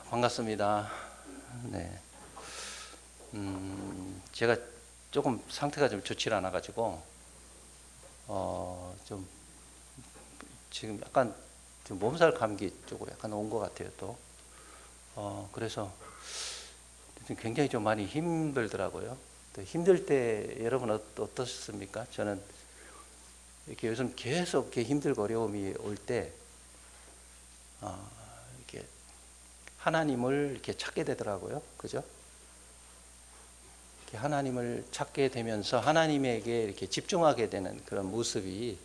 반갑습니다. 네. 제가 조금 상태가 좀 좋지 않아 가지고 좀 지금 약간 좀 몸살 감기 쪽으로 약간 온 것 같아요. 또 그래서 지금 굉장히 좀 많이 힘들더라고요. 또 힘들 때 여러분 어떻습니까? 저는 이렇게 요즘 계속 이렇게 힘들고 어려움이 올 때 이렇게 하나님을 이렇게 찾게 되더라고요. 그죠? 이렇게 하나님을 찾게 되면서 하나님에게 이렇게 집중하게 되는 그런 모습이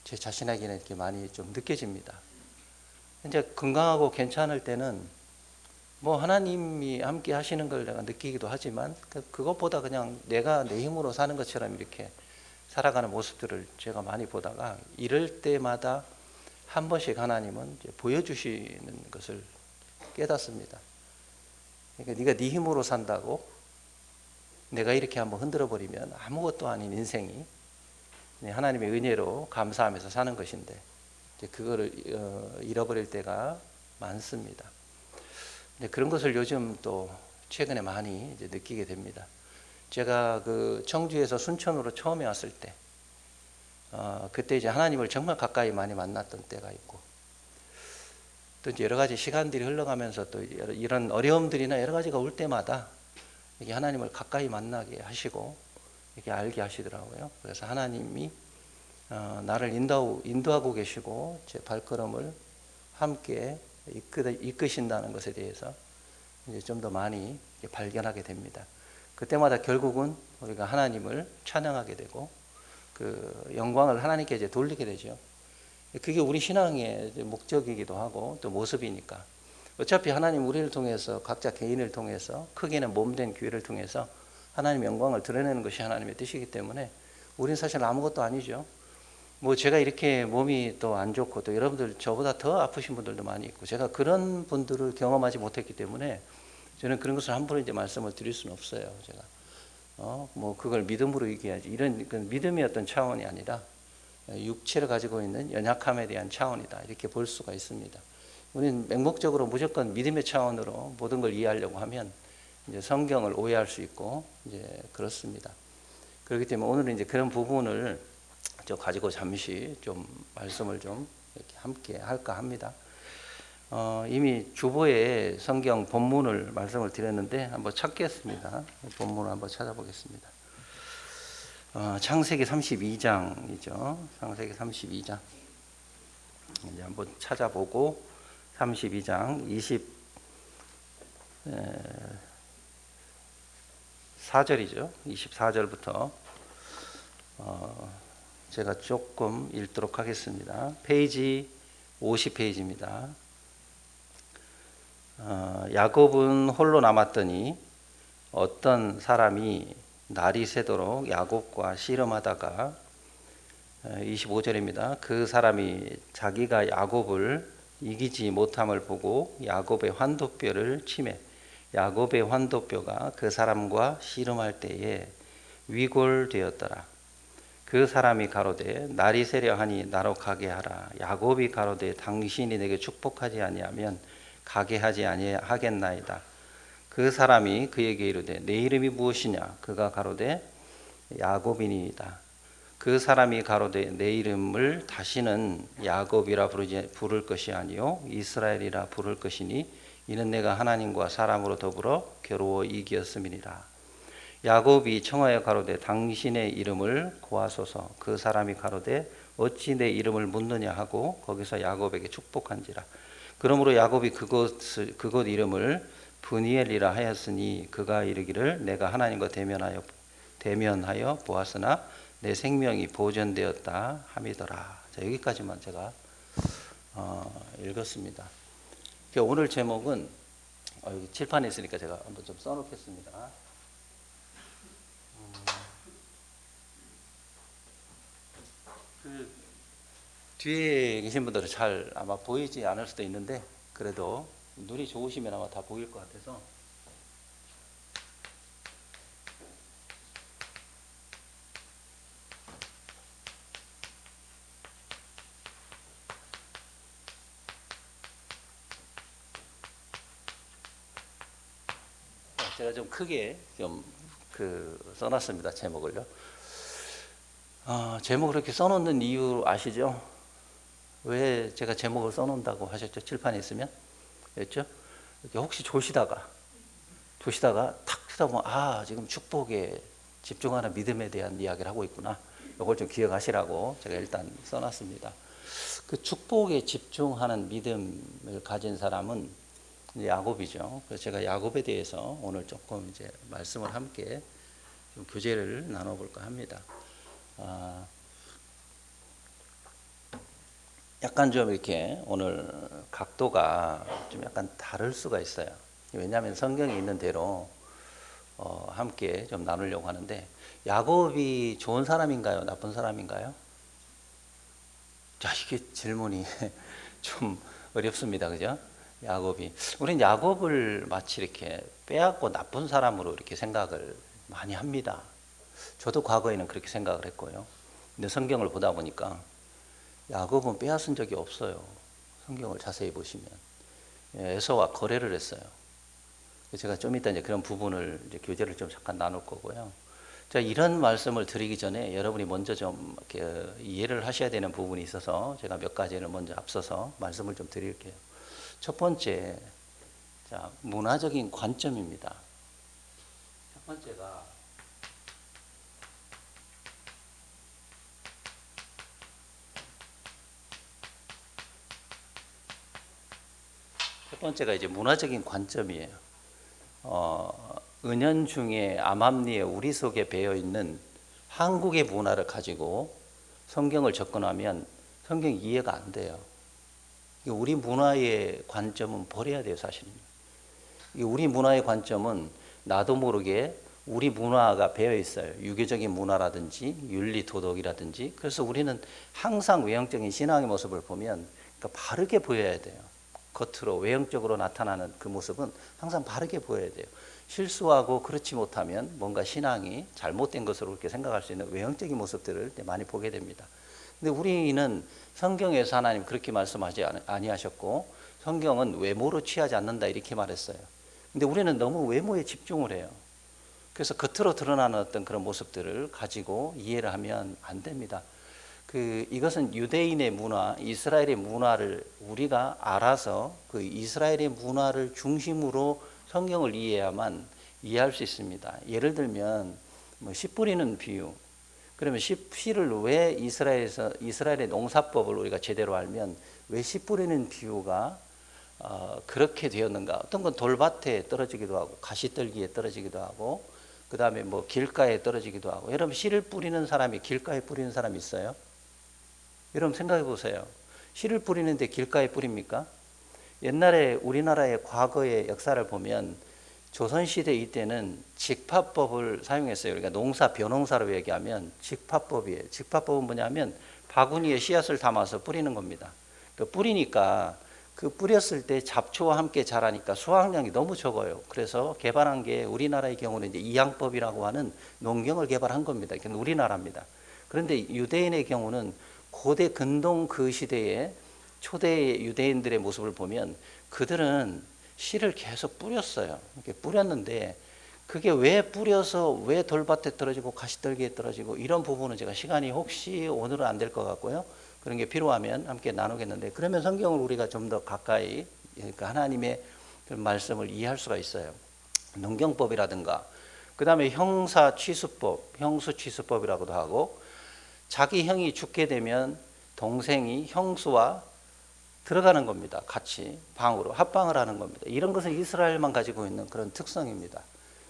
제 자신에게는 이렇게 많이 좀 느껴집니다. 이제 건강하고 괜찮을 때는 뭐 하나님이 함께 하시는 걸 내가 느끼기도 하지만 그것보다 그냥 내가 내 힘으로 사는 것처럼 이렇게 살아가는 모습들을 제가 많이 보다가 이럴 때마다 한 번씩 하나님은 이제 보여주시는 것을 깨닫습니다. 그러니까 네가 네 힘으로 산다고 내가 이렇게 한번 흔들어 버리면 아무것도 아닌 인생이 하나님의 은혜로 감사하면서 사는 것인데 그거를 잃어버릴 때가 많습니다. 그런 것을 요즘 또 최근에 많이 이제 느끼게 됩니다. 제가 그 청주에서 순천으로 처음에 왔을 때 그때 이제 하나님을 정말 가까이 많이 만났던 때가 있고 또 이제 여러 가지 시간들이 흘러가면서 또 이런 어려움들이나 여러 가지가 올 때마다 이게 하나님을 가까이 만나게 하시고 이렇게 알게 하시더라고요. 그래서 하나님이 나를 인도하고 계시고 제 발걸음을 함께 이끄신다는 것에 대해서 이제 좀 더 많이 발견하게 됩니다. 그때마다 결국은 우리가 하나님을 찬양하게 되고 그 영광을 하나님께 이제 돌리게 되죠. 그게 우리 신앙의 목적이기도 하고 또 모습이니까. 어차피 하나님 우리를 통해서 각자 개인을 통해서 크게는 몸된 교회를 통해서 하나님의 영광을 드러내는 것이 하나님의 뜻이기 때문에 우리는 사실 아무것도 아니죠. 뭐 제가 이렇게 몸이 또 안 좋고 또 여러분들 저보다 더 아프신 분들도 많이 있고 제가 그런 분들을 경험하지 못했기 때문에 저는 그런 것을 함부로 이제 말씀을 드릴 수는 없어요. 제가 뭐 그걸 믿음으로 얘기하지 이런 믿음의 어떤 차원이 아니라 육체를 가지고 있는 연약함에 대한 차원이다 이렇게 볼 수가 있습니다. 우리는 맹목적으로 무조건 믿음의 차원으로 모든 걸 이해하려고 하면 이제 성경을 오해할 수 있고 이제 그렇습니다. 그렇기 때문에 오늘은 이제 그런 부분을 저 가지고 잠시 좀 말씀을 좀 이렇게 함께 할까 합니다. 이미 주보에 성경 본문을 말씀을 드렸는데 한번 찾겠습니다. 본문을 한번 찾아보겠습니다. 창세기 32장이죠. 창세기 32장. 이제 한번 찾아보고 32장 24절이죠. 24절부터 제가 조금 읽도록 하겠습니다. 페이지 50페이지입니다. 야곱은 홀로 남았더니 어떤 사람이 날이 새도록 야곱과 씨름하다가 25절입니다. 그 사람이 자기가 야곱을 이기지 못함을 보고 야곱의 환도뼈를 치매 야곱의 환도뼈가 그 사람과 씨름할 때에 위골되었더라. 그 사람이 가로되 날이 새려 하니 나로 가게 하라. 야곱이 가로되 당신이 내게 축복하지 아니하면 가게 하지 아니하겠나이다. 그 사람이 그에게 이르되 내 이름이 무엇이냐? 그가 가로되 야곱이니이다. 그 사람이 가로되 내 이름을 다시는 야곱이라 부를 것이 아니요 이스라엘이라 부를 것이니 이는 내가 하나님과 사람으로 더불어 겨루어 이기었음이니라. 야곱이 청하여 가로되 당신의 이름을 고하소서. 그 사람이 가로되 어찌 내 이름을 묻느냐 하고 거기서 야곱에게 축복한지라. 그러므로 야곱이 그곳 이름을 브니엘이라 하였으니 그가 이르기를 내가 하나님과 대면하여 보았으나 내 생명이 보존되었다 함이더라. 자, 여기까지만 제가 읽었습니다. 오늘 제목은 여기 칠판에 있으니까 제가 한번 좀 써놓겠습니다. 그 뒤에 계신 분들은 잘 아마 보이지 않을 수도 있는데 그래도 눈이 좋으시면 아마 다 보일 것 같아서 제가 좀 크게 좀 써놨습니다. 제목을요. 제목을 이렇게 써놓는 이유 아시죠? 왜 제가 제목을 써놓는다고 하셨죠? 칠판에 있으면? 그랬죠? 이렇게 혹시 조시다가 탁 쳐다보면 지금 축복에 집중하는 믿음에 대한 이야기를 하고 있구나. 이걸 좀 기억하시라고 제가 일단 써놨습니다. 그 축복에 집중하는 믿음을 가진 사람은 야곱이죠. 그래서 제가 야곱에 대해서 오늘 조금 이제 말씀을 함께 좀 교제를 나눠볼까 합니다. 약간 좀 이렇게 오늘 각도가 좀 약간 다를 수가 있어요. 왜냐하면 성경에 있는 대로 함께 좀 나누려고 하는데, 야곱이 좋은 사람인가요? 나쁜 사람인가요? 자, 이게 질문이 좀 어렵습니다. 그죠? 야곱이. 우리는 야곱을 마치 이렇게 빼앗고 나쁜 사람으로 이렇게 생각을 많이 합니다. 저도 과거에는 그렇게 생각을 했고요. 근데 성경을 보다 보니까 야곱은 빼앗은 적이 없어요. 성경을 자세히 보시면. 에서와 거래를 했어요. 제가 좀 이따 이제 그런 부분을 이제 교제를 좀 잠깐 나눌 거고요. 자, 이런 말씀을 드리기 전에 여러분이 먼저 좀 이렇게 이해를 하셔야 되는 부분이 있어서 제가 몇 가지를 먼저 앞서서 말씀을 좀 드릴게요. 첫 번째, 자, 문화적인 관점입니다. 첫 번째가 이제 문화적인 관점이에요. 은연중에 암암리에 우리 속에 배어 있는 한국의 문화를 가지고 성경을 접근하면 성경 이해가 안 돼요. 우리 문화의 관점은 버려야 돼요, 사실은. 우리 문화의 관점은 나도 모르게 우리 문화가 배어 있어요. 유교적인 문화라든지 윤리 도덕이라든지. 그래서 우리는 항상 외형적인 신앙의 모습을 보면 바르게 보여야 돼요. 겉으로 외형적으로 나타나는 그 모습은 항상 바르게 보여야 돼요. 실수하고 그렇지 못하면 뭔가 신앙이 잘못된 것으로 그렇게 생각할 수 있는 외형적인 모습들을 많이 보게 됩니다. 근데 우리는 성경에서 하나님 그렇게 말씀하지 아니하셨고, 성경은 외모로 취하지 않는다 이렇게 말했어요. 근데 우리는 너무 외모에 집중을 해요. 그래서 겉으로 드러나는 어떤 그런 모습들을 가지고 이해를 하면 안 됩니다. 이것은 유대인의 문화, 이스라엘의 문화를 우리가 알아서 그 이스라엘의 문화를 중심으로 성경을 이해해야만 이해할 수 있습니다. 예를 들면 씨 뿌리는 비유. 그러면 씨를 왜 이스라엘의 농사법을 우리가 제대로 알면 왜 씨 뿌리는 비유가 그렇게 되었는가? 어떤 건 돌밭에 떨어지기도 하고 가시떨기에 떨어지기도 하고, 그 다음에 뭐 길가에 떨어지기도 하고. 여러분, 씨를 뿌리는 사람이 길가에 뿌리는 사람이 있어요? 여러분 생각해 보세요. 씨를 뿌리는데 길가에 뿌립니까? 옛날에 우리나라의 과거의 역사를 보면 조선시대 이때는 직파법을 사용했어요. 그러니까 농사, 벼농사로 얘기하면 직파법이에요. 직파법은 뭐냐면 바구니에 씨앗을 담아서 뿌리는 겁니다. 뿌리니까 그 뿌렸을 때 잡초와 함께 자라니까 수확량이 너무 적어요. 그래서 개발한 게 우리나라의 경우는 이제 이양법이라고 하는 농경을 개발한 겁니다. 이건 우리나라입니다. 그런데 유대인의 경우는 고대 근동 그 시대에 초대 유대인들의 모습을 보면 그들은 씨를 계속 뿌렸어요. 이렇게 뿌렸는데 그게 왜 뿌려서 왜 돌밭에 떨어지고 가시떨기에 떨어지고, 이런 부분은 제가 시간이 혹시 오늘은 안 될 것 같고요. 그런 게 필요하면 함께 나누겠는데, 그러면 성경을 우리가 좀 더 가까이, 그러니까 하나님의 그런 말씀을 이해할 수가 있어요. 농경법이라든가, 그 다음에 형사취수법, 형수취수법이라고도 하고, 자기 형이 죽게 되면 동생이 형수와 들어가는 겁니다. 같이 방으로 합방을 하는 겁니다. 이런 것은 이스라엘만 가지고 있는 그런 특성입니다.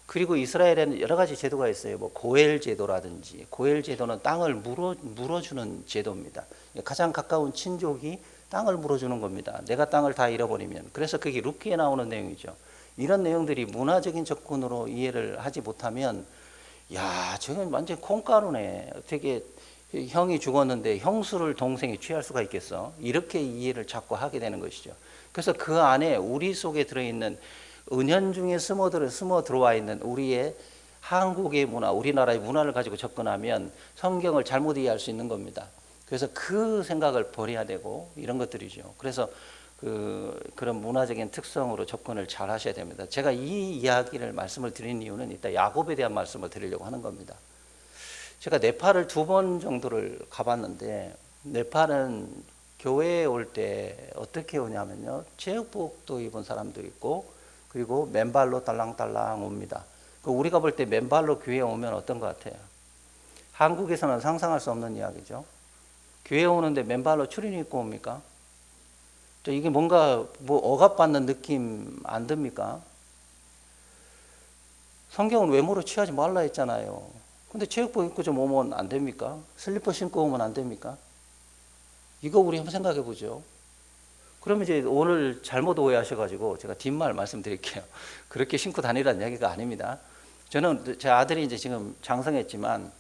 그리고 이스라엘에는 여러 가지 제도가 있어요. 뭐 고엘 제도라든지, 고엘 제도는 땅을 물어주는 제도입니다. 가장 가까운 친족이 땅을 물어주는 겁니다. 내가 땅을 다 잃어버리면. 그래서 그게 룻기에 나오는 내용이죠. 이런 내용들이 문화적인 접근으로 이해를 하지 못하면, 야, 저건 완전 콩가루네. 어떻게 형이 죽었는데 형수를 동생이 취할 수가 있겠어? 이렇게 이해를 자꾸 하게 되는 것이죠. 그래서 그 안에 우리 속에 들어있는 은연중에 스며 들어와 있는 우리의 한국의 문화, 우리나라의 문화를 가지고 접근하면 성경을 잘못 이해할 수 있는 겁니다. 그래서 그 생각을 버려야 되고 이런 것들이죠. 그래서 그런 문화적인 특성으로 접근을 잘 하셔야 됩니다. 제가 이 이야기를 말씀을 드린 이유는 이따 야곱에 대한 말씀을 드리려고 하는 겁니다. 제가 네팔을 2번 정도를 가봤는데, 네팔은 교회에 올 때 어떻게 오냐면요, 체육복도 입은 사람도 있고 그리고 맨발로 딸랑딸랑 옵니다. 우리가 볼 때 맨발로 교회에 오면 어떤 것 같아요? 한국에서는 상상할 수 없는 이야기죠. 교회 오는데 맨발로 추리닝 입고 옵니까? 이게 뭔가 억압받는 느낌 안 듭니까? 성경은 외모로 취하지 말라 했잖아요. 근데 체육복 입고 좀 오면 안 됩니까? 슬리퍼 신고 오면 안 됩니까? 이거 우리 한번 생각해 보죠. 그러면 이제 오늘 잘못 오해하셔가지고 제가 뒷말 말씀드릴게요. 그렇게 신고 다니라는 이야기가 아닙니다. 저는 제 아들이 이제 지금 장성했지만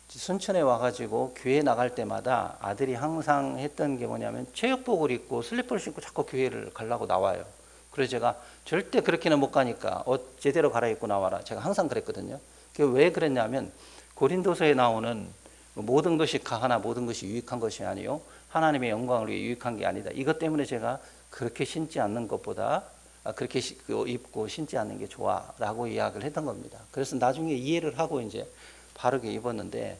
순천에 와가지고 교회 나갈 때마다 아들이 항상 했던 게 뭐냐면 체육복을 입고 슬리퍼를 신고 자꾸 교회를 가려고 나와요. 그래서 제가 절대 그렇게는 못 가니까 옷 제대로 갈아입고 나와라. 제가 항상 그랬거든요. 왜 그랬냐면 고린도서에 나오는 모든 것이 가하나 모든 것이 유익한 것이 아니요 하나님의 영광을 위해 유익한 게 아니다. 이것 때문에 제가 그렇게 신지 않는 것보다 그렇게 입고 신지 않는 게 좋아라고 이야기를 했던 겁니다. 그래서 나중에 이해를 하고 이제 바르게 입었는데,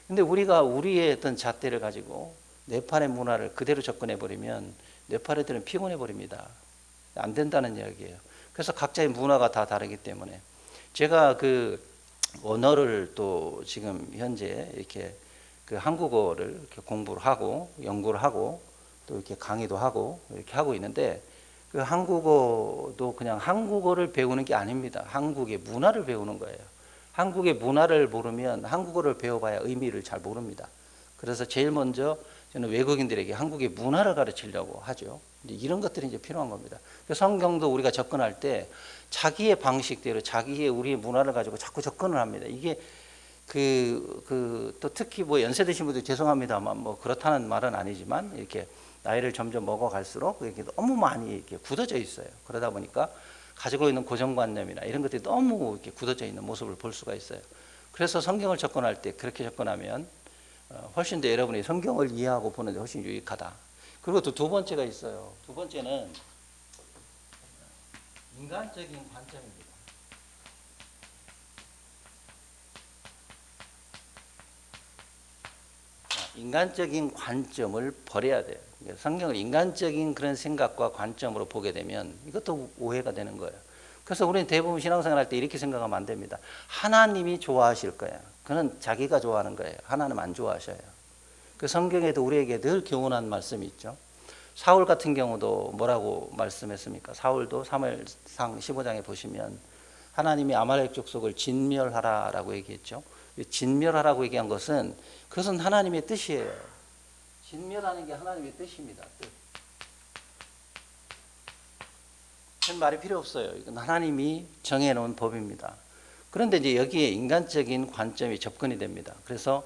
근데 우리가 우리의 어떤 잣대를 가지고 네팔의 문화를 그대로 접근해 버리면 네팔 애들은 피곤해 버립니다. 안 된다는 이야기예요. 그래서 각자의 문화가 다 다르기 때문에 제가 그 언어를 또 지금 현재 이렇게 그 한국어를 이렇게 공부를 하고 연구를 하고 또 이렇게 강의도 하고 이렇게 하고 있는데, 그 한국어도 그냥 한국어를 배우는 게 아닙니다. 한국의 문화를 배우는 거예요. 한국의 문화를 모르면 한국어를 배워봐야 의미를 잘 모릅니다. 그래서 제일 먼저 저는 외국인들에게 한국의 문화를 가르치려고 하죠. 이런 것들이 이제 필요한 겁니다. 성경도 우리가 접근할 때 자기의 방식대로 자기의 우리의 문화를 가지고 자꾸 접근을 합니다. 이게 또 특히 연세 드신 분들 죄송합니다만 그렇다는 말은 아니지만 이렇게 나이를 점점 먹어갈수록 이렇게 너무 많이 이렇게 굳어져 있어요. 그러다 보니까 가지고 있는 고정관념이나 이런 것들이 너무 이렇게 굳어져 있는 모습을 볼 수가 있어요. 그래서 성경을 접근할 때 그렇게 접근하면 훨씬 더 여러분이 성경을 이해하고 보는 데 훨씬 유익하다. 그리고 또 2번째가 있어요. 2번째는 인간적인 관점입니다. 인간적인 관점을 버려야 돼요. 성경을 인간적인 그런 생각과 관점으로 보게 되면 이것도 오해가 되는 거예요. 그래서 우리는 대부분 신앙생활 할 때 이렇게 생각하면 안 됩니다. 하나님이 좋아하실 거예요. 그는 자기가 좋아하는 거예요. 하나님 안 좋아하셔요. 그 성경에도 우리에게 늘 교훈한 말씀이 있죠. 사울 같은 경우도 뭐라고 말씀했습니까? 사울도 사무엘상 15장에 보시면 하나님이 아말렉 족속을 진멸하라라고 얘기했죠. 진멸하라고 얘기한 것은 그것은 하나님의 뜻이에요. 진멸하는 게 하나님의 뜻입니다. 그런 말이 필요 없어요. 이건 하나님이 정해놓은 법입니다. 그런데 이제 여기에 인간적인 관점이 접근이 됩니다. 그래서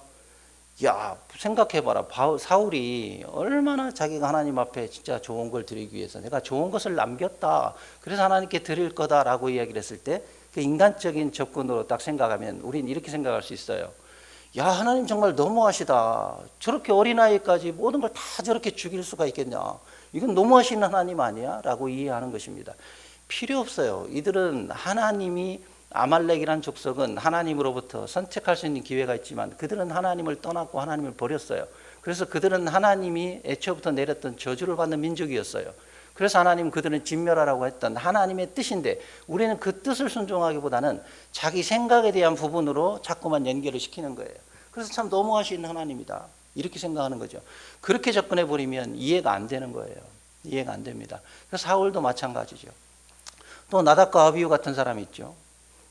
생각해봐라. 사울이 얼마나 자기가 하나님 앞에 진짜 좋은 걸 드리기 위해서 내가 좋은 것을 남겼다. 그래서 하나님께 드릴 거다라고 이야기를 했을 때 그 인간적인 접근으로 딱 생각하면 우리는 이렇게 생각할 수 있어요. 하나님 정말 너무하시다. 저렇게 어린아이까지 모든 걸 다 저렇게 죽일 수가 있겠냐. 이건 너무하신 하나님 아니야? 라고 이해하는 것입니다. 필요 없어요. 이들은 하나님이 아말렉이란 족속은 하나님으로부터 선택할 수 있는 기회가 있지만 그들은 하나님을 떠났고 하나님을 버렸어요. 그래서 그들은 하나님이 애초부터 내렸던 저주를 받는 민족이었어요. 그래서 하나님 그들은 진멸하라고 했던 하나님의 뜻인데 우리는 그 뜻을 순종하기보다는 자기 생각에 대한 부분으로 자꾸만 연결을 시키는 거예요. 그래서 참 너무하신 하나님이다. 이렇게 생각하는 거죠. 그렇게 접근해 버리면 이해가 안 되는 거예요. 이해가 안 됩니다. 그래서 사울도 마찬가지죠. 또 나답과 아비후 같은 사람이 있죠.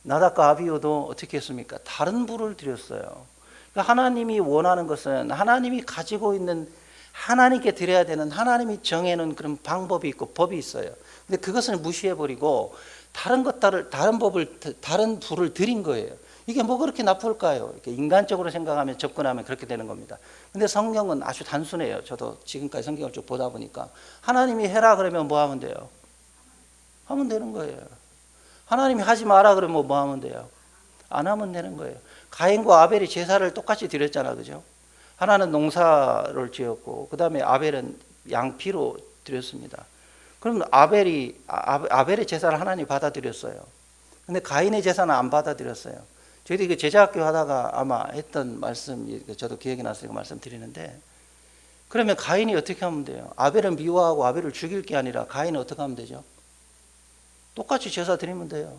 나답과 아비후도 어떻게 했습니까? 다른 부를 드렸어요. 그러니까 하나님이 원하는 것은 하나님이 가지고 있는 하나님께 드려야 되는 하나님이 정해놓은 그런 방법이 있고 법이 있어요. 근데 그것을 무시해버리고 다른 불을 드린 거예요. 이게 뭐 그렇게 나쁠까요? 이렇게 인간적으로 생각하면 접근하면 그렇게 되는 겁니다. 근데 성경은 아주 단순해요. 저도 지금까지 성경을 쭉 보다 보니까 하나님이 해라 그러면 뭐 하면 돼요? 하면 되는 거예요. 하나님이 하지 마라 그러면 뭐 하면 돼요? 안 하면 되는 거예요. 가인과 아벨이 제사를 똑같이 드렸잖아, 그죠? 하나는 농사를 지었고 그 다음에 아벨은 양피로 드렸습니다. 그럼 아벨의 제사를 하나님이 받아들였어요. 근데 가인의 제사는 안 받아들였어요. 저희들이 그 제자학교 하다가 아마 했던 말씀, 저도 기억이 나서 말씀드리는데, 그러면 가인이 어떻게 하면 돼요? 아벨은 미워하고 아벨을 죽일 게 아니라 가인은 어떻게 하면 되죠? 똑같이 제사 드리면 돼요.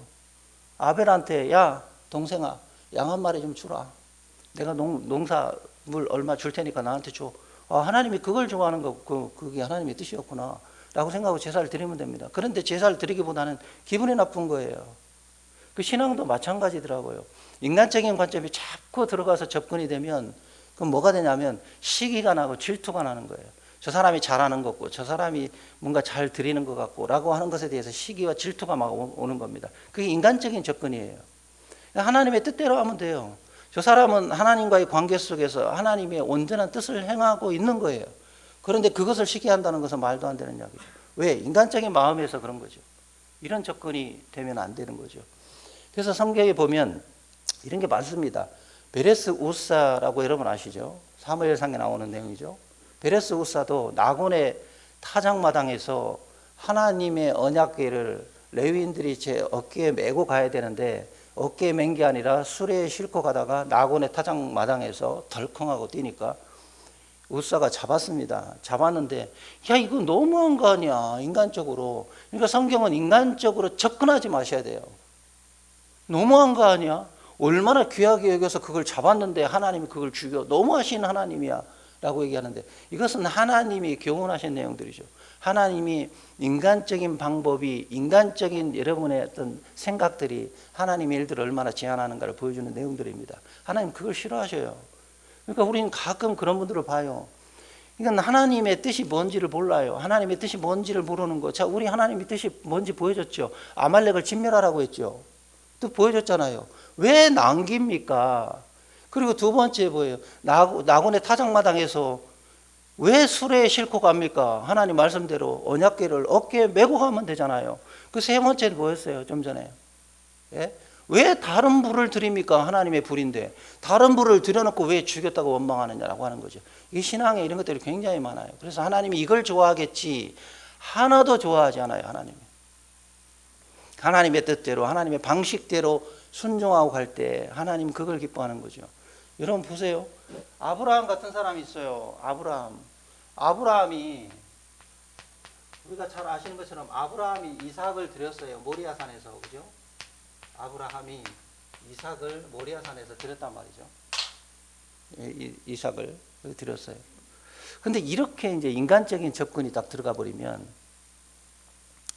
아벨한테, 야 동생아, 양 한 마리 좀 주라. 내가 농사물 얼마 줄 테니까 나한테 줘. 아, 하나님이 그걸 좋아하는 거, 그게 하나님의 뜻이었구나 라고 생각하고 제사를 드리면 됩니다. 그런데 제사를 드리기보다는 기분이 나쁜 거예요. 그 신앙도 마찬가지더라고요. 인간적인 관점이 자꾸 들어가서 접근이 되면 그럼 뭐가 되냐면 시기가 나고 질투가 나는 거예요. 저 사람이 잘하는 것 같고 저 사람이 뭔가 잘 드리는 것 같고 라고 하는 것에 대해서 시기와 질투가 막 오는 겁니다. 그게 인간적인 접근이에요. 하나님의 뜻대로 하면 돼요. 저 사람은 하나님과의 관계 속에서 하나님의 온전한 뜻을 행하고 있는 거예요. 그런데 그것을 시기한다는 것은 말도 안 되는 이야기죠. 왜? 인간적인 마음에서 그런 거죠. 이런 접근이 되면 안 되는 거죠. 그래서 성경에 보면 이런 게 많습니다. 베레스 우사라고 여러분 아시죠? 사무엘상에 나오는 내용이죠. 베레스 우사도 나곤의 타작마당에서 하나님의 언약궤를 레위인들이 제 어깨에 메고 가야 되는데 어깨에 맨 게 아니라 수레에 싣고 가다가 나곤의 타작마당에서 덜컹하고 뛰니까 우사가 잡았습니다. 잡았는데 야 이거 너무한 거 아니야 인간적으로. 그러니까 성경은 인간적으로 접근하지 마셔야 돼요. 너무한 거 아니야? 얼마나 귀하게 여겨서 그걸 잡았는데 하나님이 그걸 죽여. 너무하신 하나님이야 라고 얘기하는데 이것은 하나님이 교훈하신 내용들이죠. 하나님이 인간적인 방법이 인간적인 여러분의 어떤 생각들이 하나님의 일들을 얼마나 제한하는가를 보여주는 내용들입니다. 하나님 그걸 싫어하셔요. 그러니까 우리는 가끔 그런 분들을 봐요. 이건 하나님의 뜻이 뭔지를 몰라요. 하나님의 뜻이 뭔지를 모르는 거. 자, 우리 하나님의 뜻이 뭔지 보여줬죠. 아말렉을 진멸하라고 했죠. 또 보여줬잖아요. 왜 남깁니까? 그리고 두 번째 뭐예요? 나곤의 타작마당에서 왜 수레에 싣고 갑니까? 하나님 말씀대로 언약궤를 어깨에 메고 가면 되잖아요. 그 세 번째는 뭐였어요? 좀 전에. 예? 왜 다른 불을 드립니까? 하나님의 불인데 다른 불을 들여놓고 왜 죽였다고 원망하느냐라고 하는 거죠. 이 신앙에 이런 것들이 굉장히 많아요. 그래서 하나님이 이걸 좋아하겠지 하나도 좋아하지 않아요. 하나님의 뜻대로 하나님의 방식대로 순종하고 갈 때 하나님 그걸 기뻐하는 거죠. 여러분 보세요. 아브라함 같은 사람이 있어요. 아브라함이 우리가 잘 아시는 것처럼 아브라함이 이삭을 드렸어요. 모리아산에서. 그죠? 아브라함이 이삭을 모리아산에서 드렸단 말이죠. 이삭을 드렸어요. 근데 이렇게 이제 인간적인 접근이 딱 들어가 버리면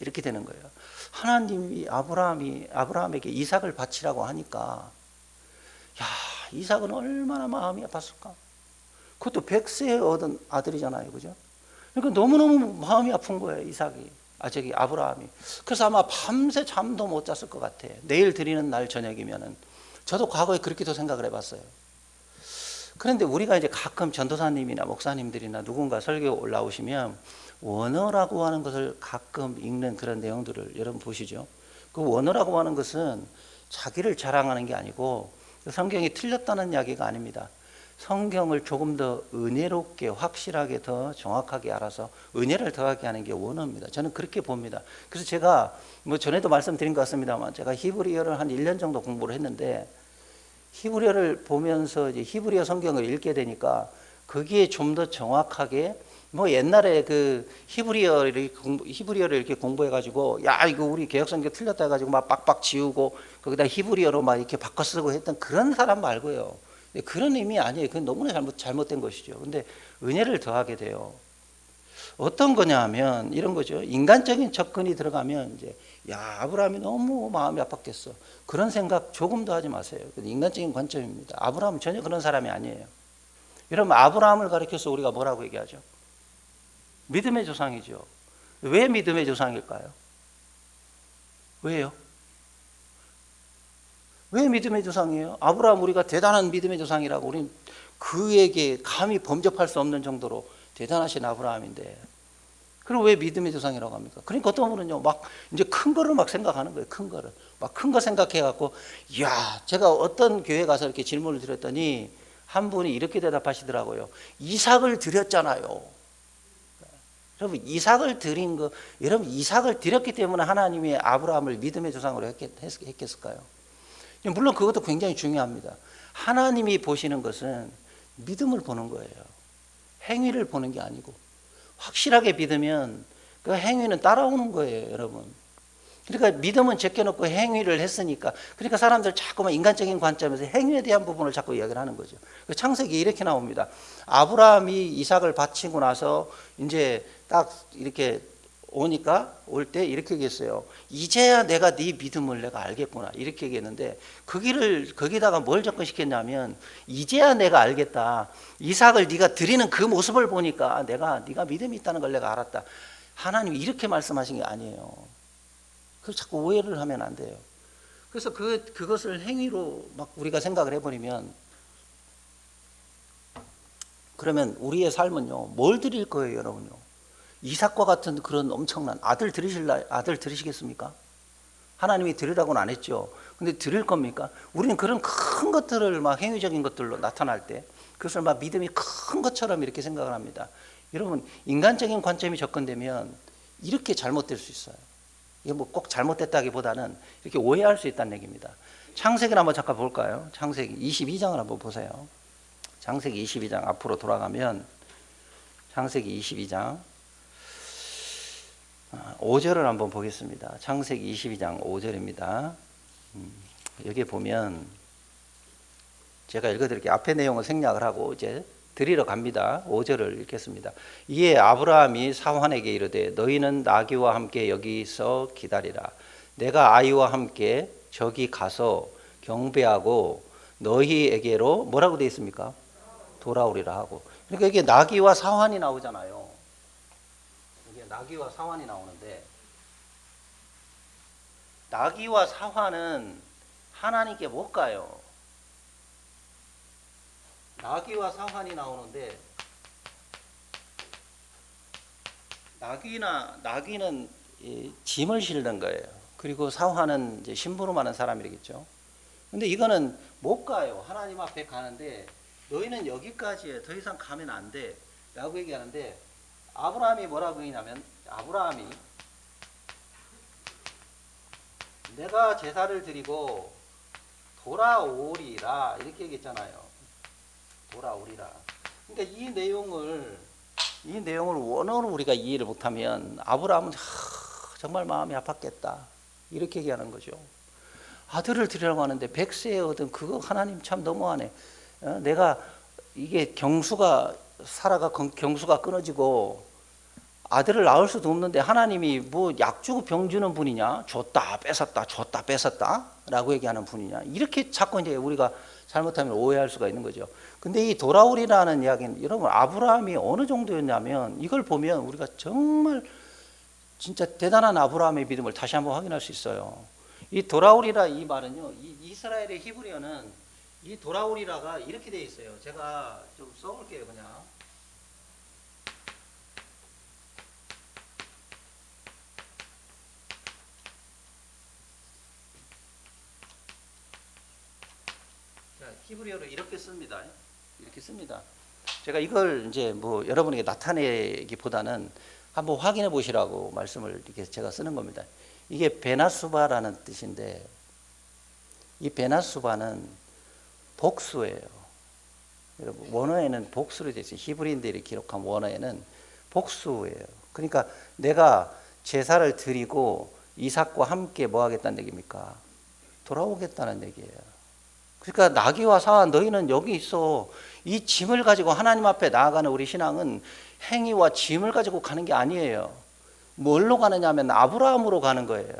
이렇게 되는 거예요. 하나님이 아브라함에게 이삭을 바치라고 하니까 야, 이삭은 얼마나 마음이 아팠을까? 그것도 100세에 얻은 아들이잖아요. 그죠? 그러니까 너무너무 마음이 아픈 거예요. 아브라함이. 그래서 아마 밤새 잠도 못 잤을 것 같아. 내일 드리는 날 저녁이면은. 저도 과거에 그렇게도 생각을 해봤어요. 그런데 우리가 이제 가끔 전도사님이나 목사님들이나 누군가 설교 올라오시면 원어라고 하는 것을 가끔 읽는 그런 내용들을 여러분 보시죠. 그 원어라고 하는 것은 자기를 자랑하는 게 아니고 성경이 틀렸다는 이야기가 아닙니다. 성경을 조금 더 은혜롭게 확실하게 더 정확하게 알아서 은혜를 더하게 하는 게 원어입니다. 저는 그렇게 봅니다. 그래서 제가 전에도 말씀드린 것 같습니다만 제가 히브리어를 한 1년 정도 공부를 했는데 히브리어를 보면서 이제 히브리어 성경을 읽게 되니까 거기에 좀 더 정확하게 옛날에 그 히브리어를 이렇게 공부해가지고 야 이거 우리 개혁성경 틀렸다 해가지고 막 빡빡 지우고 거기다 히브리어로 막 이렇게 바꿔 쓰고 했던 그런 사람 말고요. 그런 의미 아니에요. 그건 너무나 잘못된 것이죠. 근데 은혜를 더하게 돼요. 어떤 거냐 하면 이런 거죠. 인간적인 접근이 들어가면 이제 야 아브라함이 너무 마음이 아팠겠어. 그런 생각 조금도 하지 마세요. 인간적인 관점입니다. 아브라함은 전혀 그런 사람이 아니에요. 여러분 아브라함을 가리켜서 우리가 뭐라고 얘기하죠? 믿음의 조상이죠. 왜 믿음의 조상일까요? 왜요? 왜 믿음의 조상이에요? 아브라함 우리가 대단한 믿음의 조상이라고 우리는 그에게 감히 범접할 수 없는 정도로 대단하신 아브라함인데 그럼 왜 믿음의 조상이라고 합니까? 그러니까 어떤 분은요 막 이제 큰 거를 막 생각하는 거예요. 큰 거를 막 큰 거 생각해 갖고 야 제가 어떤 교회 가서 이렇게 질문을 드렸더니 한 분이 이렇게 대답하시더라고요. 이삭을 드렸잖아요. 여러분 이삭을 드린 거, 여러분 이삭을 드렸기 때문에 하나님이 아브라함을 믿음의 조상으로 했겠을까요? 물론 그것도 굉장히 중요합니다. 하나님이 보시는 것은 믿음을 보는 거예요. 행위를 보는 게 아니고, 확실하게 믿으면 그 행위는 따라오는 거예요, 여러분. 그러니까 믿음은 제껴놓고 행위를 했으니까, 그러니까 사람들 자꾸만 인간적인 관점에서 행위에 대한 부분을 자꾸 이야기를 하는 거죠. 창세기 이렇게 나옵니다. 아브라함이 이삭을 바치고 나서 이제 딱 이렇게 오니까 올 때 이렇게 얘기했어요. 이제야 내가 네 믿음을 내가 알겠구나, 이렇게 얘기했는데, 거기다가 뭘 접근시켰냐면, 이제야 내가 알겠다. 이삭을 네가 드리는 그 모습을 보니까 네가 믿음이 있다는 걸 내가 알았다. 하나님이 이렇게 말씀하신 게 아니에요. 그래서 자꾸 오해를 하면 안 돼요. 그래서 그것을 행위로 막 우리가 생각을 해버리면, 그러면 우리의 삶은요, 뭘 드릴 거예요, 여러분요? 이삭과 같은 그런 엄청난 아들 들으시겠습니까? 하나님이 드리라고는 안 했죠. 근데 드릴 겁니까? 우리는 그런 큰 것들을 막 행위적인 것들로 나타날 때 그것을 막 믿음이 큰 것처럼 이렇게 생각을 합니다. 여러분, 인간적인 관점이 접근되면 이렇게 잘못될 수 있어요. 이게 뭐 꼭 잘못됐다기보다는 이렇게 오해할 수 있다는 얘기입니다. 창세기를 한번 잠깐 볼까요? 창세기 22장을 한번 보세요. 창세기 22장 앞으로 돌아가면 창세기 22장 5절을 한번 보겠습니다. 창세기 22장 5절입니다. 여기 보면 제가 읽어드릴게요. 앞에 내용을 생략을 하고 이제 드리러 갑니다. 5절을 읽겠습니다. 이에 아브라함이 사환에게 이르되 너희는 나귀와 함께 여기서 기다리라. 내가 아이와 함께 저기 가서 경배하고 너희에게로 뭐라고 되어 있습니까? 돌아오리라 하고. 그러니까 이게 나귀와 사환이 나오잖아요. 이게 나귀와 사환이 나오는데, 나귀와 사환은 하나님께 못 가요. 나귀와 사환이 나오는데, 나귀는 짐을 실는 거예요. 그리고 사환은 이제 심부름하는 사람이겠죠. 근데 이거는 못 가요. 하나님 앞에 가는데 너희는 여기까지에 더 이상 가면 안 돼 라고 얘기하는데, 아브라함이 뭐라고 했냐면, 아브라함이 내가 제사를 드리고 돌아오리라 이렇게 얘기했잖아요. 돌아오리라. 그러니까 이 내용을 원어로 우리가 이해를 못하면 아브라함은 정말 마음이 아팠겠다 이렇게 얘기하는 거죠. 아들을 드리라고 하는데 100세에 얻은 그거 하나님 참 너무하네. 내가 이게 사라가 경수가 끊어지고 아들을 낳을 수도 없는데 하나님이 뭐 약 주고 병 주는 분이냐? 줬다 뺏었다 라고 얘기하는 분이냐? 이렇게 자꾸 이제 우리가 잘못하면 오해할 수가 있는 거죠. 근데 이 돌아오리라는 이야기는 여러분, 아브라함이 어느 정도였냐면, 이걸 보면 우리가 정말 진짜 대단한 아브라함의 믿음을 다시 한번 확인할 수 있어요. 이 돌아오리라 이 말은요, 이 이스라엘의 히브리어는 이 돌아오리라가 이렇게 되어 있어요. 제가 좀 써볼게요, 그냥. 히브리어로 이렇게 씁니다. 이렇게 씁니다. 제가 이걸 이제 뭐 여러분에게 나타내기보다는 한번 확인해 보시라고 말씀을 이렇게 제가 쓰는 겁니다. 이게 베나수바라는 뜻인데, 이 베나수바는 복수예요. 여러분, 원어에는 복수로 되어 있어요. 히브리인들이 기록한 원어에는 복수예요. 그러니까 내가 제사를 드리고 이삭과 함께 뭐 하겠다는 얘기입니까? 돌아오겠다는 얘기예요. 그러니까 나귀와 사환, 너희는 여기 있어. 이 짐을 가지고 하나님 앞에 나아가는 우리 신앙은 행위와 짐을 가지고 가는 게 아니에요. 뭘로 가느냐 하면 아브라함으로 가는 거예요.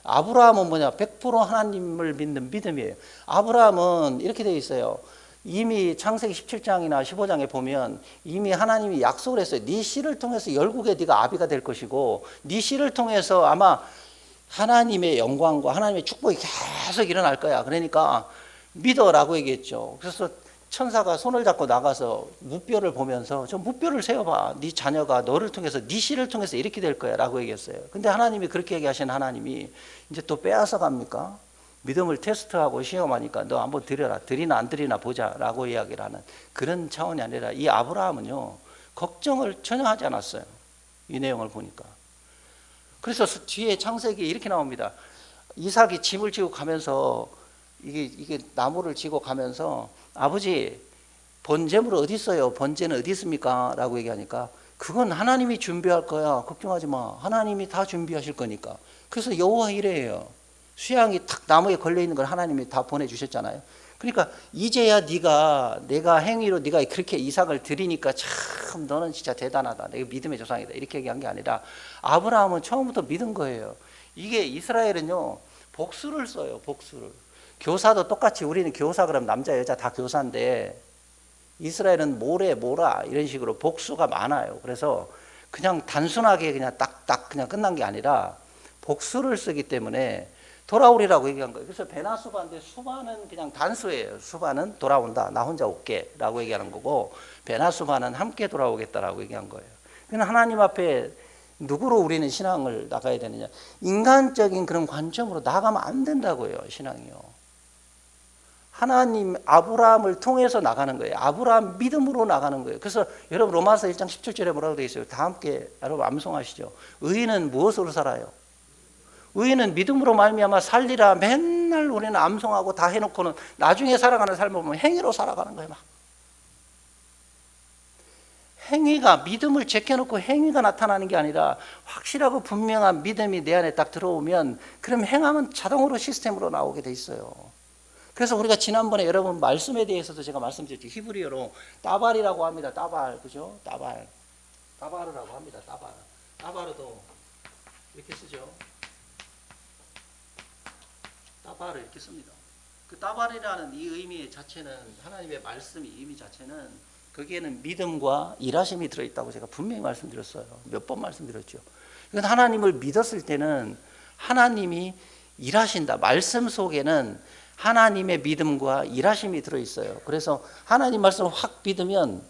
아브라함은 뭐냐? 100% 하나님을 믿는 믿음이에요. 아브라함은 이렇게 되어 있어요. 이미 창세기 17장이나 15장에 보면 이미 하나님이 약속을 했어요. 네 씨를 통해서 열국의 네가 아비가 될 것이고, 네 씨를 통해서 아마 하나님의 영광과 하나님의 축복이 계속 일어날 거야. 그러니까 믿어라고 얘기했죠. 그래서 천사가 손을 잡고 나가서 무뼈를 보면서 저 무뼈를 세어봐. 네 자녀가 너를 통해서 네 씨를 통해서 이렇게 될 거야 라고 얘기했어요. 근데 하나님이 그렇게 얘기하신 하나님이 이제 또 빼앗아 갑니까? 믿음을 테스트하고 시험하니까 너 한번 드려라. 드리나 안 드리나 보자 라고 이야기를 하는 그런 차원이 아니라, 이 아브라함은요 걱정을 전혀 하지 않았어요. 이 내용을 보니까. 그래서 뒤에 창세기에 이렇게 나옵니다. 이삭이 짐을 지고 가면서 이게 나무를 지고 가면서 아버지 번제물 어디 있어요? 번제는 어디 있습니까? 라고 얘기하니까 그건 하나님이 준비할 거야. 걱정하지 마. 하나님이 다 준비하실 거니까. 그래서 여호와 이래요. 수양이 탁 나무에 걸려 있는 걸 하나님이 다 보내주셨잖아요. 그러니까 이제야 내가 행위로 네가 그렇게 이삭을 드리니까 참 너는 진짜 대단하다. 내가 믿음의 조상이다. 이렇게 얘기한 게 아니라 아브라함은 처음부터 믿은 거예요. 이게 이스라엘은요 복수를 써요. 복수를. 교사도 똑같이 우리는 교사 그럼 남자 여자 다 교사인데 이스라엘은 뭐라 이런 식으로 복수가 많아요. 그래서 그냥 단순하게 그냥 딱딱 그냥 끝난 게 아니라 복수를 쓰기 때문에 돌아오리라고 얘기한 거예요. 그래서 베나 수바인데 수바는 그냥 단수예요. 수바는 돌아온다. 나 혼자 올게 라고 얘기하는 거고 베나 수바는 함께 돌아오겠다라고 얘기한 거예요. 그냥 하나님 앞에 누구로 우리는 신앙을 나가야 되느냐. 인간적인 그런 관점으로 나가면 안 된다고요. 신앙이요. 하나님 아브라함을 통해서 나가는 거예요. 아브라함 믿음으로 나가는 거예요. 그래서 여러분 로마서 1장 17절에 뭐라고 되어 있어요? 다 함께 여러분 암송하시죠. 의인은 무엇으로 살아요? 의인은 믿음으로 말미암아 살리라. 맨날 우리는 암송하고 다 해놓고는 나중에 살아가는 삶을 보면 행위로 살아가는 거예요. 막. 행위가 믿음을 제껴놓고 행위가 나타나는 게 아니라 확실하고 분명한 믿음이 내 안에 딱 들어오면 그럼 행하면 자동으로 시스템으로 나오게 돼 있어요. 그래서 우리가 지난번에 여러분 말씀에 대해서도 제가 말씀드렸죠. 히브리어로 따발이라고 합니다. 따발, 그죠? 따바르라고 합니다. 따바르도 이렇게 쓰죠. 따바를 이렇게 씁니다. 그 따발이라는 이 의미 자체는 하나님의 말씀의 의미 자체는 거기에는 믿음과 일하심이 들어있다고 제가 분명히 말씀드렸어요. 몇 번 말씀드렸죠. 이건 하나님을 믿었을 때는 하나님이 일하신다. 말씀 속에는 하나님의 믿음과 일하심이 들어있어요. 그래서 하나님 말씀을 확 믿으면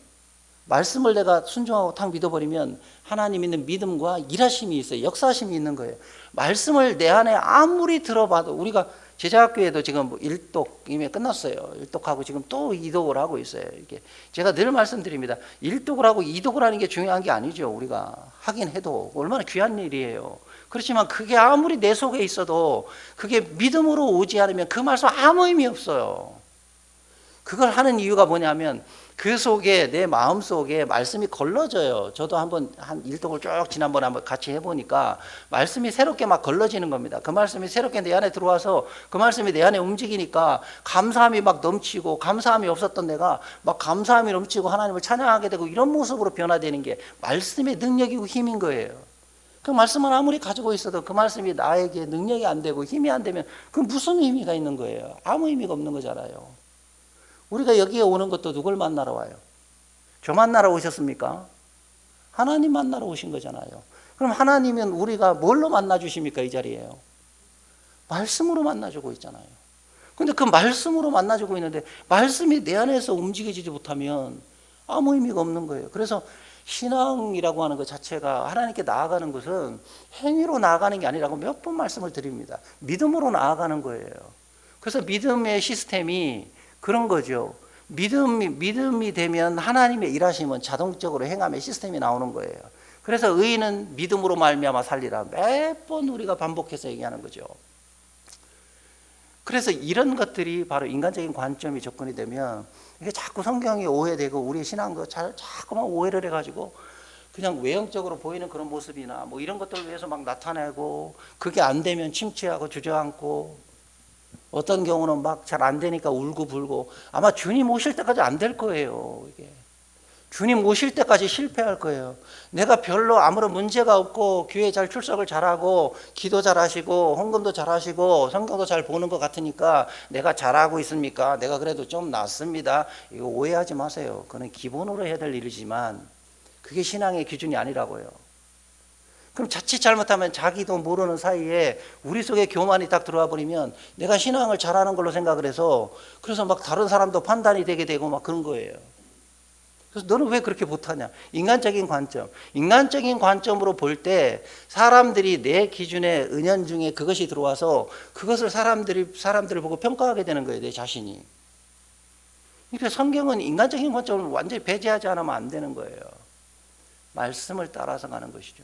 말씀을 내가 순종하고 탁 믿어버리면 하나님 있는 믿음과 일하심이 있어요. 역사심이 있는 거예요. 말씀을 내 안에 아무리 들어봐도 우리가 제자학교에도 지금 1독 이미 끝났어요. 1독하고 지금 또 2독을 하고 있어요. 이게 제가 늘 말씀드립니다. 1독을 하고 2독을 하는 게 중요한 게 아니죠. 우리가 하긴 해도 얼마나 귀한 일이에요. 그렇지만 그게 아무리 내 속에 있어도 그게 믿음으로 오지 않으면 그 말씀 아무 의미 없어요. 그걸 하는 이유가 뭐냐면 그 속에 내 마음 속에 말씀이 걸러져요. 저도 한번 한 일독을 쭉 지난번에 한번 같이 해보니까 말씀이 새롭게 막 걸러지는 겁니다. 그 말씀이 새롭게 내 안에 들어와서 그 말씀이 내 안에 움직이니까 감사함이 막 넘치고 감사함이 없었던 내가 막 감사함이 넘치고 하나님을 찬양하게 되고 이런 모습으로 변화되는 게 말씀의 능력이고 힘인 거예요. 그 말씀을 아무리 가지고 있어도 그 말씀이 나에게 능력이 안 되고 힘이 안 되면 그 무슨 의미가 있는 거예요? 아무 의미가 없는 거잖아요. 우리가 여기에 오는 것도 누굴 만나러 와요? 저 만나러 오셨습니까? 하나님 만나러 오신 거잖아요. 그럼 하나님은 우리가 뭘로 만나 주십니까? 이 자리에요. 말씀으로 만나주고 있잖아요. 근데 그 말씀으로 만나주고 있는데 말씀이 내 안에서 움직이지 못하면 아무 의미가 없는 거예요. 그래서 신앙이라고 하는 것 자체가 하나님께 나아가는 것은 행위로 나아가는 게 아니라고 몇 번 말씀을 드립니다. 믿음으로 나아가는 거예요. 그래서 믿음의 시스템이 그런 거죠. 믿음이 되면 하나님의 일하심은 자동적으로 행함의 시스템이 나오는 거예요. 그래서 의인은 믿음으로 말미암아 살리라. 몇 번 우리가 반복해서 얘기하는 거죠. 그래서 이런 것들이 바로 인간적인 관점이 접근이 되면 이게 자꾸 성경이 오해되고 우리의 신앙도 자꾸만 오해를 해가지고 그냥 외형적으로 보이는 그런 모습이나 뭐 이런 것들을 위해서 막 나타내고 그게 안 되면 침체하고 주저앉고 어떤 경우는 막 잘 안 되니까 울고불고 아마 주님 오실 때까지 안 될 거예요. 이게 주님 오실 때까지 실패할 거예요. 내가 별로 아무런 문제가 없고 교회 잘 출석을 잘하고 기도 잘하시고 헌금도 잘하시고 성경도 잘 보는 것 같으니까 내가 잘하고 있습니까? 내가 그래도 좀 낫습니다. 이거 오해하지 마세요. 그건 기본으로 해야 될 일이지만 그게 신앙의 기준이 아니라고요. 그럼 자칫 잘못하면 자기도 모르는 사이에 우리 속에 교만이 딱 들어와 버리면 내가 신앙을 잘하는 걸로 생각을 해서 그래서 막 다른 사람도 판단이 되게 되고 막 그런 거예요. 그래서 너는 왜 그렇게 못하냐? 인간적인 관점으로 볼 때 사람들이 내 기준의 은연중에 그것이 들어와서 그것을 사람들을 보고 평가하게 되는 거예요. 내 자신이. 그러니까 성경은 인간적인 관점을 완전히 배제하지 않으면 안 되는 거예요. 말씀을 따라서 가는 것이죠.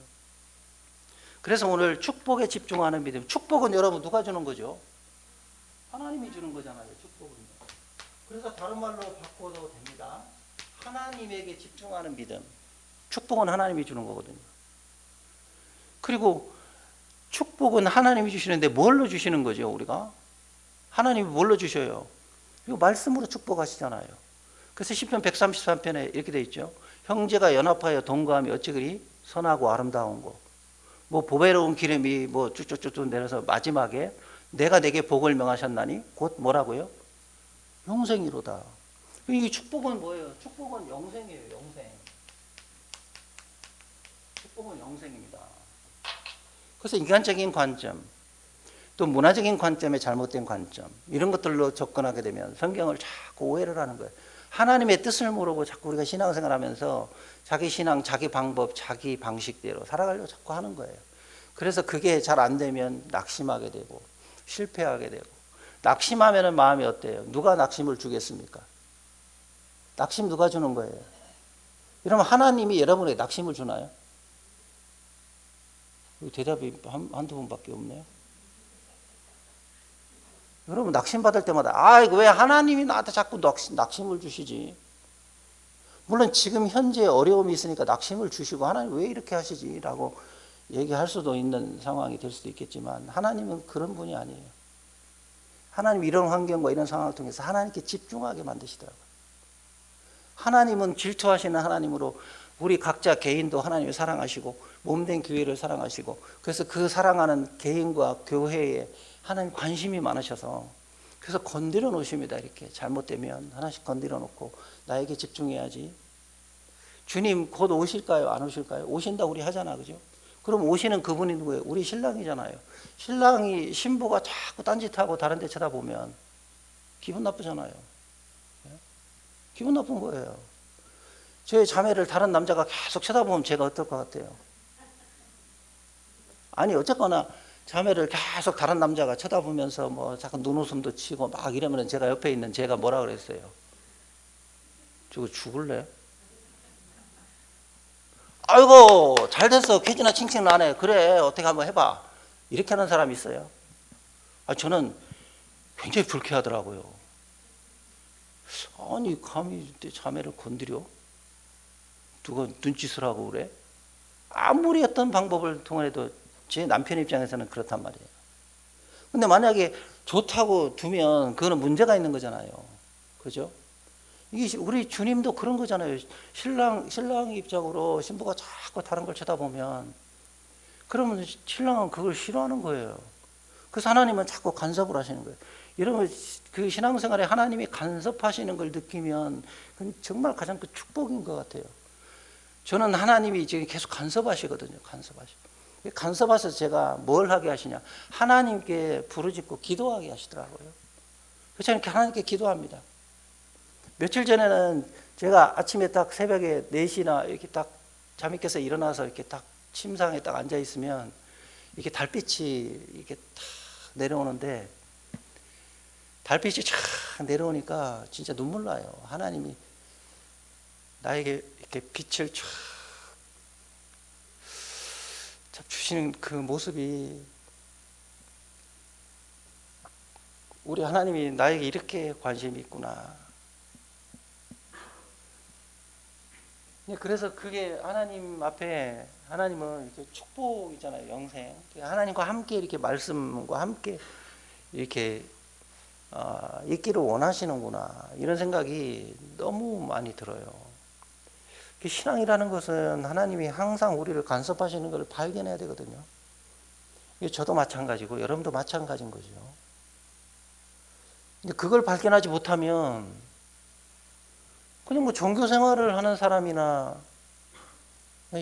그래서 오늘 축복에 집중하는 믿음. 축복은 여러분 누가 주는 거죠? 하나님이 주는 거잖아요. 축복은. 그래서 다른 말로 바꿔도 됩니다. 하나님에게 집중하는 믿음. 축복은 하나님이 주는 거거든요. 그리고 축복은 하나님이 주시는데 뭘로 주시는 거죠, 우리가? 하나님이 뭘로 주셔요? 이거 말씀으로 축복하시잖아요. 그래서 시편 133편에 이렇게 돼 있죠. 형제가 연합하여 동거함이 어찌 그리 선하고 아름다운 거. 뭐 보배로운 기름이 뭐 쭉쭉쭉 내려서 마지막에 내가 내게 복을 명하셨나니 곧 뭐라고요? 영생이로다. 이 축복은 뭐예요? 축복은 영생이에요. 영생. 축복은 영생입니다. 그래서 인간적인 관점, 또 문화적인 관점의 잘못된 관점, 이런 것들로 접근하게 되면 성경을 자꾸 오해를 하는 거예요. 하나님의 뜻을 모르고 자꾸 우리가 신앙생활하면서 자기 신앙, 자기 방법, 자기 방식대로 살아가려고 자꾸 하는 거예요. 그래서 그게 잘 안 되면 낙심하게 되고 실패하게 되고, 낙심하면 마음이 어때요? 누가 낙심을 주겠습니까? 낙심 누가 주는 거예요? 이러면 하나님이 여러분에게 낙심을 주나요? 대답이 한두 번밖에 없네요. 여러분 낙심 받을 때마다 이거 왜 하나님이 나한테 자꾸 낙심을 주시지? 물론 지금 현재 어려움이 있으니까 낙심을 주시고 하나님 왜 이렇게 하시지? 라고 얘기할 수도 있는 상황이 될 수도 있겠지만 하나님은 그런 분이 아니에요. 하나님 이런 환경과 이런 상황을 통해서 하나님께 집중하게 만드시더라고요. 하나님은 질투하시는 하나님으로 우리 각자 개인도 하나님을 사랑하시고 몸된 교회를 사랑하시고, 그래서 그 사랑하는 개인과 교회에 하나님 관심이 많으셔서 그래서 건드려 놓으십니다. 이렇게 잘못되면 하나씩 건드려 놓고 나에게 집중해야지. 주님 곧 오실까요? 안 오실까요? 오신다 우리 하잖아, 그죠? 그럼 오시는 그분이 누구예요? 우리 신랑이잖아요. 신랑이 신부가 자꾸 딴짓하고 다른 데 쳐다보면 기분 나쁘잖아요. 기분 나쁜 거예요. 제 자매를 다른 남자가 계속 쳐다보면 제가 어떨 것 같아요? 아니 어쨌거나 자매를 계속 다른 남자가 쳐다보면서 뭐 자꾸 눈웃음도 치고 막 이러면 제가 옆에 있는 제가 뭐라 그랬어요? 저거 죽을래? 아이고 잘됐어, 쾌지나 칭칭 나네, 그래 어떻게 한번 해봐, 이렇게 하는 사람이 있어요. 저는 굉장히 불쾌하더라고요. 아니 감히 내 자매를 건드려? 누가 눈짓을 하고 그래? 아무리 어떤 방법을 통해도 제 남편 입장에서는 그렇단 말이에요. 근데 만약에 좋다고 두면 그거는 문제가 있는 거잖아요. 그죠? 이게 우리 주님도 그런 거잖아요. 신랑 입장으로 신부가 자꾸 다른 걸 쳐다보면 그러면 신랑은 그걸 싫어하는 거예요. 그래서 하나님은 자꾸 간섭을 하시는 거예요. 여러분 그 신앙생활에 하나님이 간섭하시는 걸 느끼면 그건 정말 가장 큰 축복인 것 같아요. 저는 하나님이 지금 계속 간섭하시거든요. 간섭하셔서 제가 뭘 하게 하시냐, 하나님께 부르짖고 기도하게 하시더라고요. 그래서 저는 하나님께 기도합니다. 며칠 전에는 제가 아침에 딱 새벽에 4시나 이렇게 딱 잠이 깨서 일어나서 이렇게 딱 침상에 딱 앉아 있으면 이렇게 달빛이 이렇게 탁 내려오는데, 달빛이 쫙 내려오니까 진짜 눈물 나요. 하나님이 나에게 이렇게 빛을 쫙 주시는 그 모습이, 우리 하나님이 나에게 이렇게 관심이 있구나. 그래서 그게 하나님 앞에, 하나님은 이렇게 축복이잖아요. 영생. 하나님과 함께 이렇게 말씀과 함께 이렇게 있기를 원하시는구나, 이런 생각이 너무 많이 들어요. 신앙이라는 것은 하나님이 항상 우리를 간섭하시는 걸 발견해야 되거든요. 저도 마찬가지고 여러분도 마찬가지인 거죠. 그걸 발견하지 못하면 그냥 뭐 종교 생활을 하는 사람이나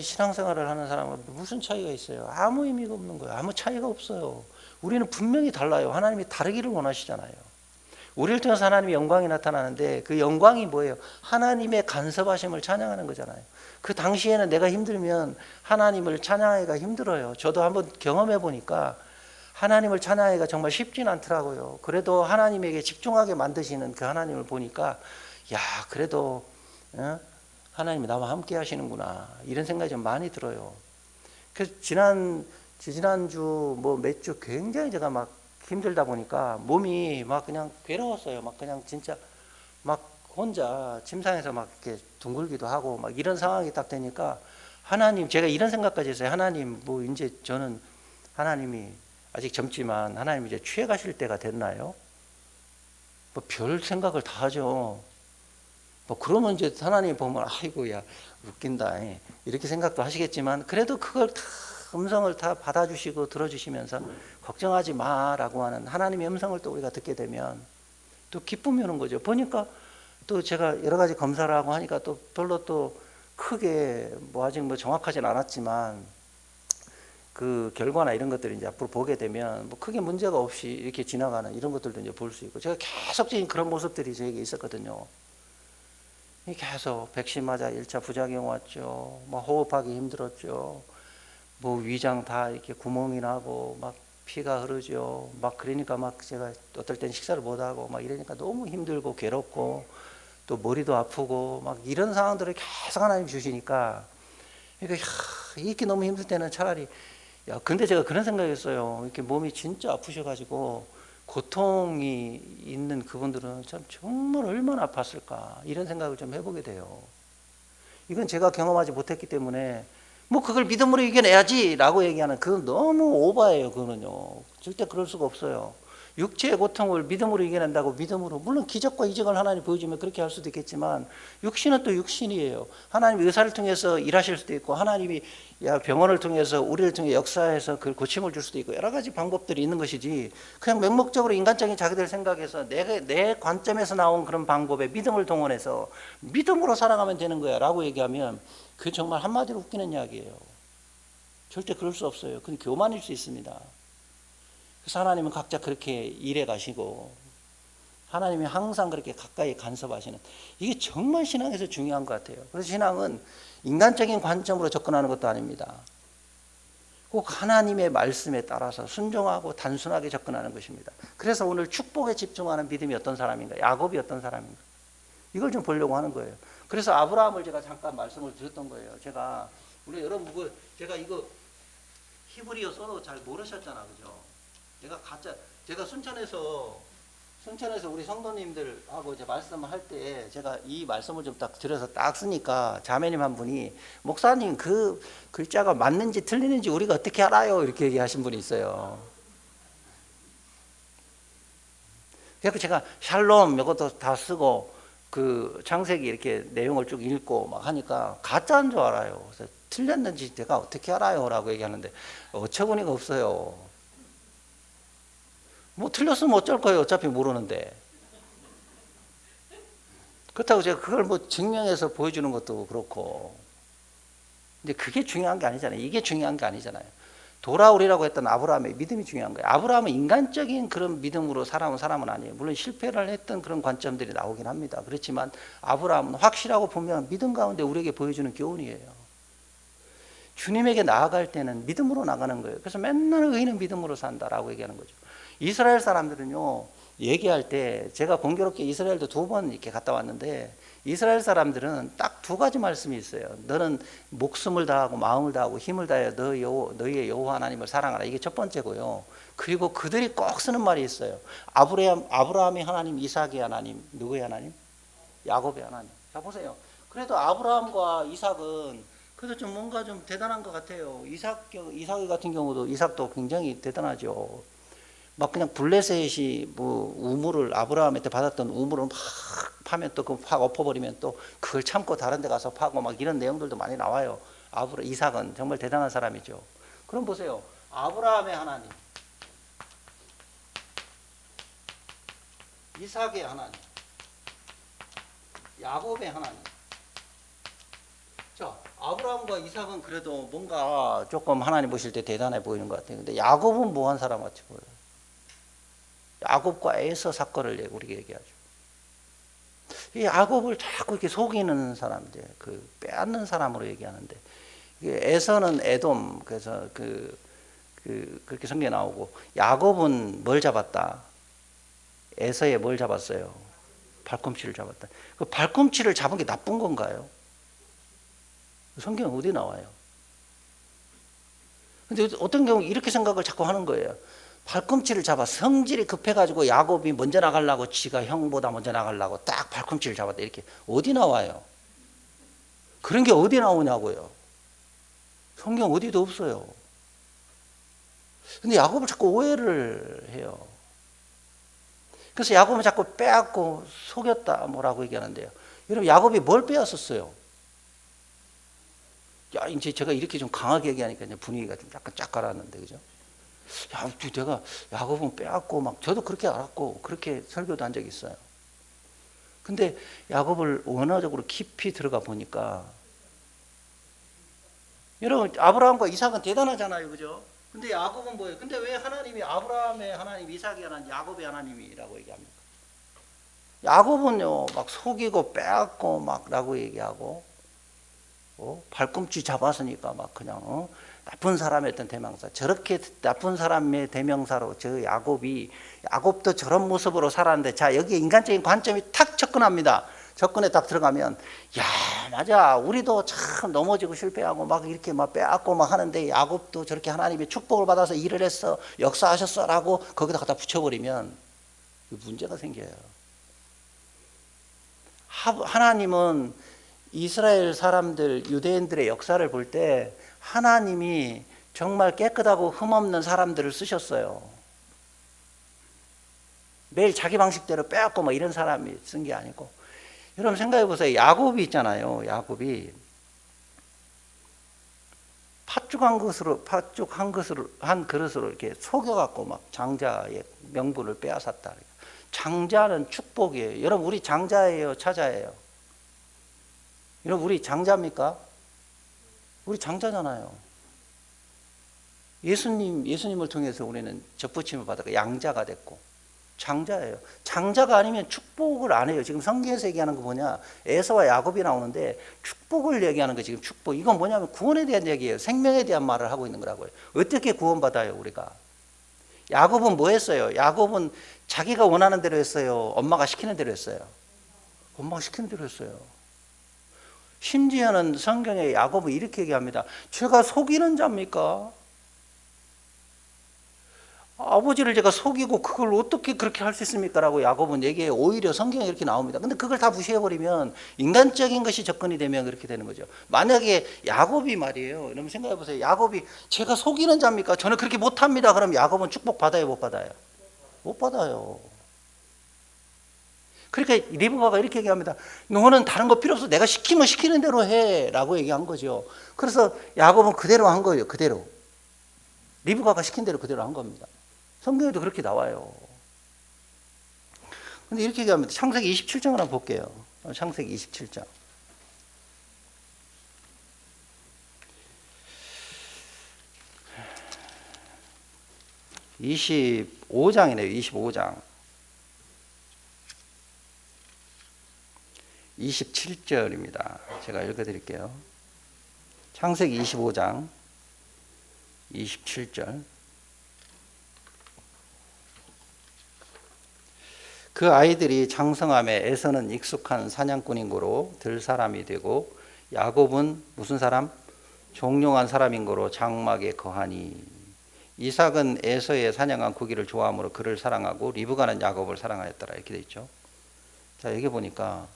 신앙생활을 하는 사람은 무슨 차이가 있어요? 아무 의미가 없는 거예요. 아무 차이가 없어요. 우리는 분명히 달라요. 하나님이 다르기를 원하시잖아요. 우리를 통해서 하나님의 영광이 나타나는데 그 영광이 뭐예요? 하나님의 간섭하심을 찬양하는 거잖아요. 그 당시에는 내가 힘들면 하나님을 찬양하기가 힘들어요. 저도 한번 경험해 보니까 하나님을 찬양하기가 정말 쉽진 않더라고요. 그래도 하나님에게 집중하게 만드시는 그 하나님을 보니까 그래도 하나님이 나와 함께 하시는구나 이런 생각이 좀 많이 들어요. 그래서 지난주 뭐 몇 주 굉장히 제가 막 힘들다 보니까 몸이 막 그냥 괴로웠어요. 막 그냥 진짜 막 혼자 침상에서 막 이렇게 둥글기도 하고 막 이런 상황이 딱 되니까 하나님, 제가 이런 생각까지 했어요. 하나님, 뭐 이제 저는 하나님이 아직 젊지만 하나님 이제 취해 가실 때가 됐나요? 뭐 별 생각을 다 하죠. 뭐 그러면 이제 하나님 보면 아이고야 웃긴다 이렇게 생각도 하시겠지만 그래도 그걸 다 음성을 다 받아주시고 들어주시면서 걱정하지 마라고 하는 하나님의 음성을 또 우리가 듣게 되면 또 기쁨이 오는 거죠. 보니까 또 제가 여러 가지 검사를 하고 하니까 또 별로 또 크게 뭐 아직 뭐 정확하진 않았지만 그 결과나 이런 것들을 이제 앞으로 보게 되면 뭐 크게 문제가 없이 이렇게 지나가는 이런 것들도 이제 볼 수 있고 제가 계속적인 그런 모습들이 저에게 있었거든요. 계속 백신 맞아 1차 부작용 왔죠. 막 호흡하기 힘들었죠. 뭐 위장 다 이렇게 구멍이 나고 막 피가 흐르죠. 막 그러니까 막 제가 어떨 땐 식사를 못 하고 막 이러니까 너무 힘들고 괴롭고 또 머리도 아프고 막 이런 상황들을 계속 하나님 주시니까 그러니까 이렇게 너무 힘들 때는 차라리 근데 제가 그런 생각했어요. 이렇게 몸이 진짜 아프셔가지고 고통이 있는 그분들은 참 정말 얼마나 아팠을까 이런 생각을 좀 해보게 돼요. 이건 제가 경험하지 못했기 때문에 뭐 그걸 믿음으로 이겨내야지 라고 얘기하는 그건 너무 오바예요. 그거는요 절대 그럴 수가 없어요. 육체의 고통을 믿음으로 이겨낸다고 믿음으로 물론 기적과 이적을 하나님 보여주면 그렇게 할 수도 있겠지만 육신은 또 육신이에요. 하나님 의사를 통해서 일하실 수도 있고 하나님이 병원을 통해서 우리를 통해 역사해서 그 고침을 줄 수도 있고 여러 가지 방법들이 있는 것이지 그냥 맹목적으로 인간적인 자기들 생각에서 내 관점에서 나온 그런 방법에 믿음을 동원해서 믿음으로 살아가면 되는 거야 라고 얘기하면 그게 정말 한마디로 웃기는 이야기예요. 절대 그럴 수 없어요. 그건 교만일 수 있습니다. 그래서 하나님은 각자 그렇게 일해 가시고 하나님이 항상 그렇게 가까이 간섭하시는 이게 정말 신앙에서 중요한 것 같아요. 그래서 신앙은 인간적인 관점으로 접근하는 것도 아닙니다. 꼭 하나님의 말씀에 따라서 순종하고 단순하게 접근하는 것입니다. 그래서 오늘 축복에 집중하는 믿음이 어떤 사람인가, 야곱이 어떤 사람인가 이걸 좀 보려고 하는 거예요. 그래서 아브라함을 제가 잠깐 말씀을 드렸던 거예요. 우리 여러분 제가 이거 히브리어 써도 잘 모르셨잖아, 그죠? 제가 순천에서 우리 성도님들하고 이제 말씀을 할 때 제가 이 말씀을 좀 딱 드려서 딱 쓰니까 자매님 한 분이 목사님 그 글자가 맞는지 틀리는지 우리가 어떻게 알아요? 이렇게 얘기하신 분이 있어요. 그래서 제가 샬롬 이것도 다 쓰고 그 창세기 이렇게 내용을 쭉 읽고 막 하니까 가짜인 줄 알아요. 그래서 틀렸는지 제가 어떻게 알아요? 라고 얘기하는데 어처구니가 없어요. 뭐 틀렸으면 어쩔 거예요. 어차피 모르는데. 그렇다고 제가 그걸 뭐 증명해서 보여주는 것도 그렇고. 근데 그게 중요한 게 아니잖아요. 이게 중요한 게 아니잖아요. 돌아오리라고 했던 아브라함의 믿음이 중요한 거예요. 아브라함은 인간적인 그런 믿음으로 살아온 사람은 아니에요. 물론 실패를 했던 그런 관점들이 나오긴 합니다. 그렇지만 아브라함은 확실하고 분명한 믿음 가운데 우리에게 보여주는 교훈이에요. 주님에게 나아갈 때는 믿음으로 나가는 거예요. 그래서 맨날 의인은 믿음으로 산다라고 얘기하는 거죠. 이스라엘 사람들은요, 얘기할 때 제가 공교롭게 이스라엘도 2번 이렇게 갔다 왔는데 이스라엘 사람들은 딱 2가지 말씀이 있어요. 너는 목숨을 다하고 마음을 다하고 힘을 다하여 너희의 여호와 하나님을 사랑하라. 이게 첫 번째고요. 그리고 그들이 꼭 쓰는 말이 있어요. 아브라함의 하나님, 이삭의 하나님, 누구의 하나님? 야곱의 하나님. 자 보세요. 그래도 아브라함과 이삭은 그래도 좀 뭔가 좀 대단한 것 같아요. 이삭 같은 경우도 이삭도 굉장히 대단하죠. 막 그냥 블레셋이 뭐 우물을 아브라함한테 받았던 우물을 막 파면 또 그 팍 엎어버리면 또 그걸 참고 다른 데 가서 파고 막 이런 내용들도 많이 나와요. 이삭은 정말 대단한 사람이죠. 그럼 보세요. 아브라함의 하나님, 이삭의 하나님, 야곱의 하나님. 자, 아브라함과 이삭은 그래도 뭔가 조금 하나님 보실 때 대단해 보이는 것 같아요. 근데 야곱은 뭐한 사람 같이 보여요. 야곱과 에서 사건을 우리가 얘기하죠. 이 야곱을 자꾸 이렇게 속이는 사람들, 그 빼앗는 사람으로 얘기하는데, 에서는 에돔, 그래서 그렇게 성경에 나오고, 야곱은 뭘 잡았다? 에서에 뭘 잡았어요? 발꿈치를 잡았다. 그 발꿈치를 잡은 게 나쁜 건가요? 성경 어디 나와요? 근데 어떤 경우 이렇게 생각을 자꾸 하는 거예요. 발꿈치를 잡아 성질이 급해가지고 야곱이 먼저 나가려고 지가 형보다 먼저 나가려고 딱 발꿈치를 잡았다 이렇게 어디 나와요? 그런 게 어디 나오냐고요. 성경 어디도 없어요. 근데 야곱을 자꾸 오해를 해요. 그래서 야곱은 자꾸 빼앗고 속였다 뭐라고 얘기하는데요. 여러분 야곱이 뭘 빼앗았어요? 야 이제 제가 이렇게 좀 강하게 얘기하니까 이제 분위기가 좀 약간 쫙 가라앉는데 그죠? 야 내가 야곱은 빼앗고 막 저도 그렇게 알았고 그렇게 설교도 한 적이 있어요. 근데 야곱을 원어적으로 깊이 들어가 보니까 여러분 아브라함과 이삭은 대단하잖아요, 그죠? 근데 야곱은 뭐예요? 근데 왜 하나님이 아브라함의 하나님, 이삭의 하나님, 야곱의 하나님이라고 얘기합니까? 야곱은요 막 속이고 빼앗고 막라고 얘기하고 발꿈치 잡았으니까 막 그냥 나쁜 사람의 어떤 대명사 저렇게 나쁜 사람의 대명사로 저 야곱도 저런 모습으로 살았는데 자 여기에 인간적인 관점이 탁 접근합니다. 접근에 딱 들어가면 야 맞아 우리도 참 넘어지고 실패하고 막 이렇게 막 빼앗고 막 하는데 야곱도 저렇게 하나님의 축복을 받아서 일을 했어 역사하셨어라고 거기다 갖다 붙여버리면 문제가 생겨요. 하나님은 이스라엘 사람들 유대인들의 역사를 볼 때 하나님이 정말 깨끗하고 흠없는 사람들을 쓰셨어요. 매일 자기 방식대로 빼앗고 막 이런 사람이 쓴 게 아니고 여러분 생각해 보세요. 야곱이 있잖아요. 야곱이 팥죽 한 그릇으로 이렇게 속여갖고 막 장자의 명분을 빼앗았다. 장자는 축복이에요. 여러분 우리 장자예요, 차자예요? 여러분 우리 장자입니까? 우리 장자잖아요. 예수님을 통해서 우리는 접붙임을 받았고 양자가 됐고 장자예요. 장자가 아니면 축복을 안 해요. 지금 성경에서 얘기하는 거 뭐냐? 에서와 야곱이 나오는데 축복을 얘기하는 거 지금 축복. 이건 뭐냐면 구원에 대한 얘기예요. 생명에 대한 말을 하고 있는 거라고요. 어떻게 구원받아요, 우리가? 야곱은 뭐 했어요? 야곱은 자기가 원하는 대로 했어요. 엄마가 시키는 대로 했어요. 엄마가 시키는 대로 했어요. 심지어는 성경에 야곱은 이렇게 얘기합니다. 제가 속이는 자입니까? 아버지를 제가 속이고 그걸 어떻게 그렇게 할 수 있습니까? 라고 야곱은 얘기해요. 오히려 성경에 이렇게 나옵니다. 근데 그걸 다 무시해버리면 인간적인 것이 접근이 되면 그렇게 되는 거죠. 만약에 야곱이 말이에요. 여러분 생각해 보세요. 야곱이 제가 속이는 자입니까? 저는 그렇게 못합니다. 그럼 야곱은 축복 받아요? 못 받아요? 못 받아요. 그러니까 리브가가 이렇게 얘기합니다. 너는 다른 거 필요 없어. 내가 시키면 시키는 대로 해. 라고 얘기한 거죠. 그래서 야곱은 그대로 한 거예요. 그대로. 리브가가 시킨 대로 그대로 한 겁니다. 성경에도 그렇게 나와요. 근데 이렇게 얘기합니다. 창세기 27장을 한번 볼게요. 창세기 27장. 25장이네요. 25장. 27절입니다. 제가 읽어드릴게요. 창세기 25장 27절. 그 아이들이 장성함에 에서는 익숙한 사냥꾼인 거로 들 사람이 되고 야곱은 무슨 사람? 종용한 사람인 거로 장막에 거하니 이삭은 에서의 사냥한 고기를 좋아하므로 그를 사랑하고 리브가는 야곱을 사랑하였더라. 이렇게 돼 있죠. 자 여기 보니까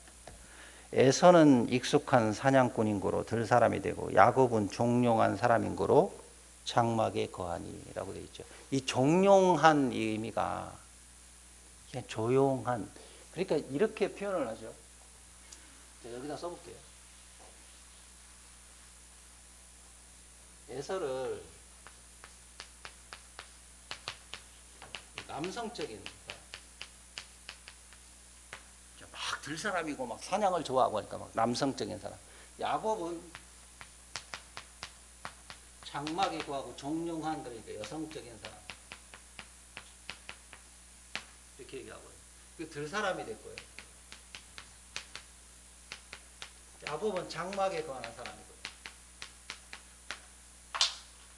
에서는 익숙한 사냥꾼인 거로 들 사람이 되고 야곱은 종용한 사람인 거로 장막에 거하니 라고 되어 있죠. 이 종용한 이 의미가 그냥 조용한 그러니까 이렇게 표현을 하죠. 여기다 써볼게요. 에서를 남성적인 막 들 사람이고 막 사냥을 좋아하고 하니까 막 남성적인 사람. 야곱은 장막에 거하고 종용한 그러니까 여성적인 사람. 이렇게 얘기하고요. 그 들 사람이 될 거예요. 야곱은 장막에 거하는 사람이고.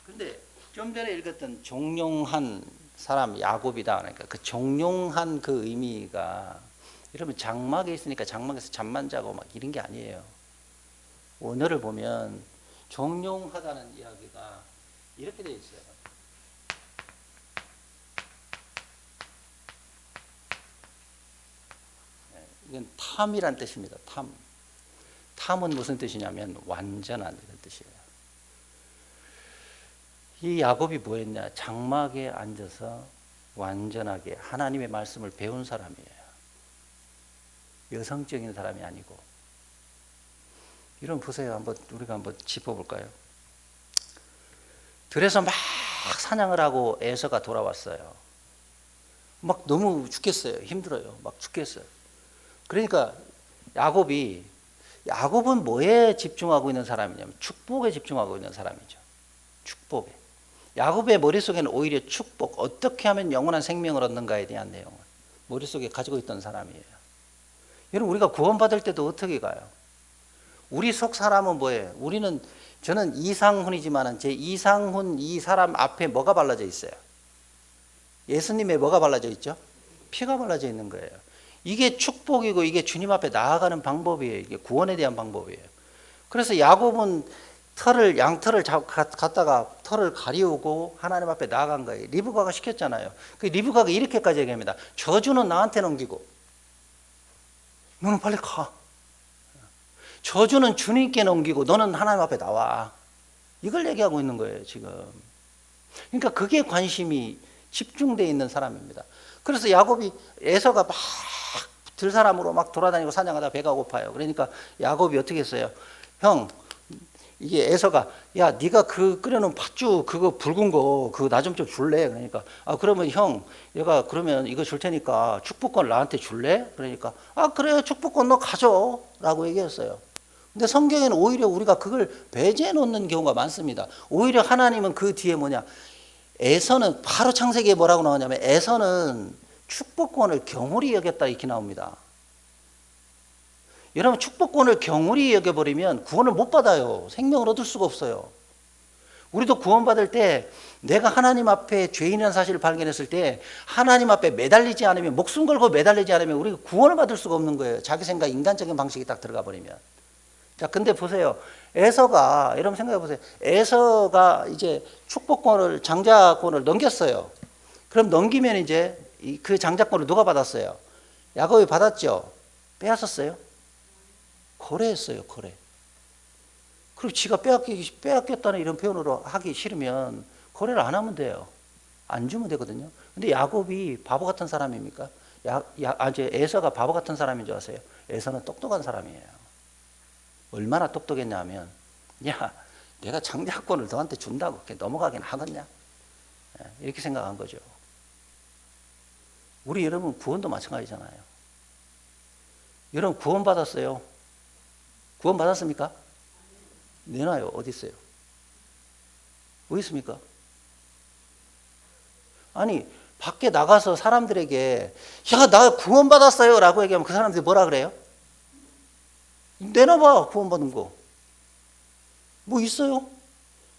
근데 좀 전에 읽었던 종용한 사람 야곱이다. 그러니까 그 종용한 그 의미가 여러분 장막에 있으니까 장막에서 잠만 자고 막 이런 게 아니에요. 원어를 보면 종용하다는 이야기가 이렇게 되어 있어요. 이건 탐이란 뜻입니다. 탐. 탐은 무슨 뜻이냐면 완전한 이런 뜻이에요. 이 야곱이 뭐했냐? 장막에 앉아서 완전하게 하나님의 말씀을 배운 사람이에요. 여성적인 사람이 아니고. 이런 보세요. 우리가 한번 짚어볼까요? 들에서 막 사냥을 하고 에서가 돌아왔어요. 막 너무 죽겠어요. 힘들어요. 막 죽겠어요. 그러니까 야곱은 뭐에 집중하고 있는 사람이냐면 축복에 집중하고 있는 사람이죠. 축복에. 야곱의 머릿속에는 오히려 축복, 어떻게 하면 영원한 생명을 얻는가에 대한 내용을 머릿속에 가지고 있던 사람이에요. 여러분, 우리가 구원받을 때도 어떻게 가요? 우리 속 사람은 뭐예요? 저는 이상훈이지만 제 이상훈 이 사람 앞에 뭐가 발라져 있어요? 예수님의 뭐가 발라져 있죠? 피가 발라져 있는 거예요. 이게 축복이고 이게 주님 앞에 나아가는 방법이에요. 이게 구원에 대한 방법이에요. 그래서 야곱은 양털을 갖다가 털을 가리우고 하나님 앞에 나아간 거예요. 리브가가 시켰잖아요. 그 리브가가 이렇게까지 얘기합니다. 저주는 나한테 넘기고 너는 빨리 가. 저주는 주님께 넘기고 너는 하나님 앞에 나와. 이걸 얘기하고 있는 거예요, 지금. 그러니까 그게 관심이 집중되어 있는 사람입니다. 그래서 에서가 막 들사람으로 막 돌아다니고 사냥하다 배가 고파요. 그러니까 야곱이 어떻게 했어요? 형, 이게 에서가 야, 네가 그 끓여놓은 팥죽 그거 붉은 거 그거 나 좀 줄래? 그러니까 그러면 형, 얘가 그러면 이거 줄 테니까 축복권 나한테 줄래? 그러니까 그래, 축복권 너 가져라고 얘기했어요. 근데 성경에는 오히려 우리가 그걸 배제해 놓는 경우가 많습니다. 오히려 하나님은 그 뒤에 뭐냐? 에서는 바로 창세기에 뭐라고 나오냐면 에서는 축복권을 경홀히 여겼다 이렇게 나옵니다. 여러분, 축복권을 경홀히 여겨버리면 구원을 못 받아요. 생명을 얻을 수가 없어요. 우리도 구원받을 때 내가 하나님 앞에 죄인이라는 사실을 발견했을 때 하나님 앞에 매달리지 않으면, 목숨 걸고 매달리지 않으면 우리가 구원을 받을 수가 없는 거예요. 자기 생각, 인간적인 방식이 딱 들어가 버리면. 자, 근데 보세요. 여러분 생각해 보세요. 에서가 이제 축복권을, 장자권을 넘겼어요. 그럼 넘기면 이제 그 장자권을 누가 받았어요? 야곱이 받았죠? 빼앗았어요? 거래했어요, 거래. 그리고 지가 빼앗겼다는 이런 표현으로 하기 싫으면 거래를 안 하면 돼요. 안 주면 되거든요. 근데 야곱이 바보 같은 사람입니까? 에서가 바보 같은 사람인 줄 아세요? 에서는 똑똑한 사람이에요. 얼마나 똑똑했냐면, 야, 내가 장자권을 너한테 준다고 넘어가긴 하겠냐? 이렇게 생각한 거죠. 우리 여러분 구원도 마찬가지잖아요. 여러분 구원 받았어요? 구원 받았습니까? 내놔요. 어디 있어요? 어디 있습니까? 아니, 밖에 나가서 사람들에게 야, 나 구원 받았어요 라고 얘기하면 그 사람들이 뭐라 그래요? 내놔봐, 구원 받은 거. 뭐 있어요?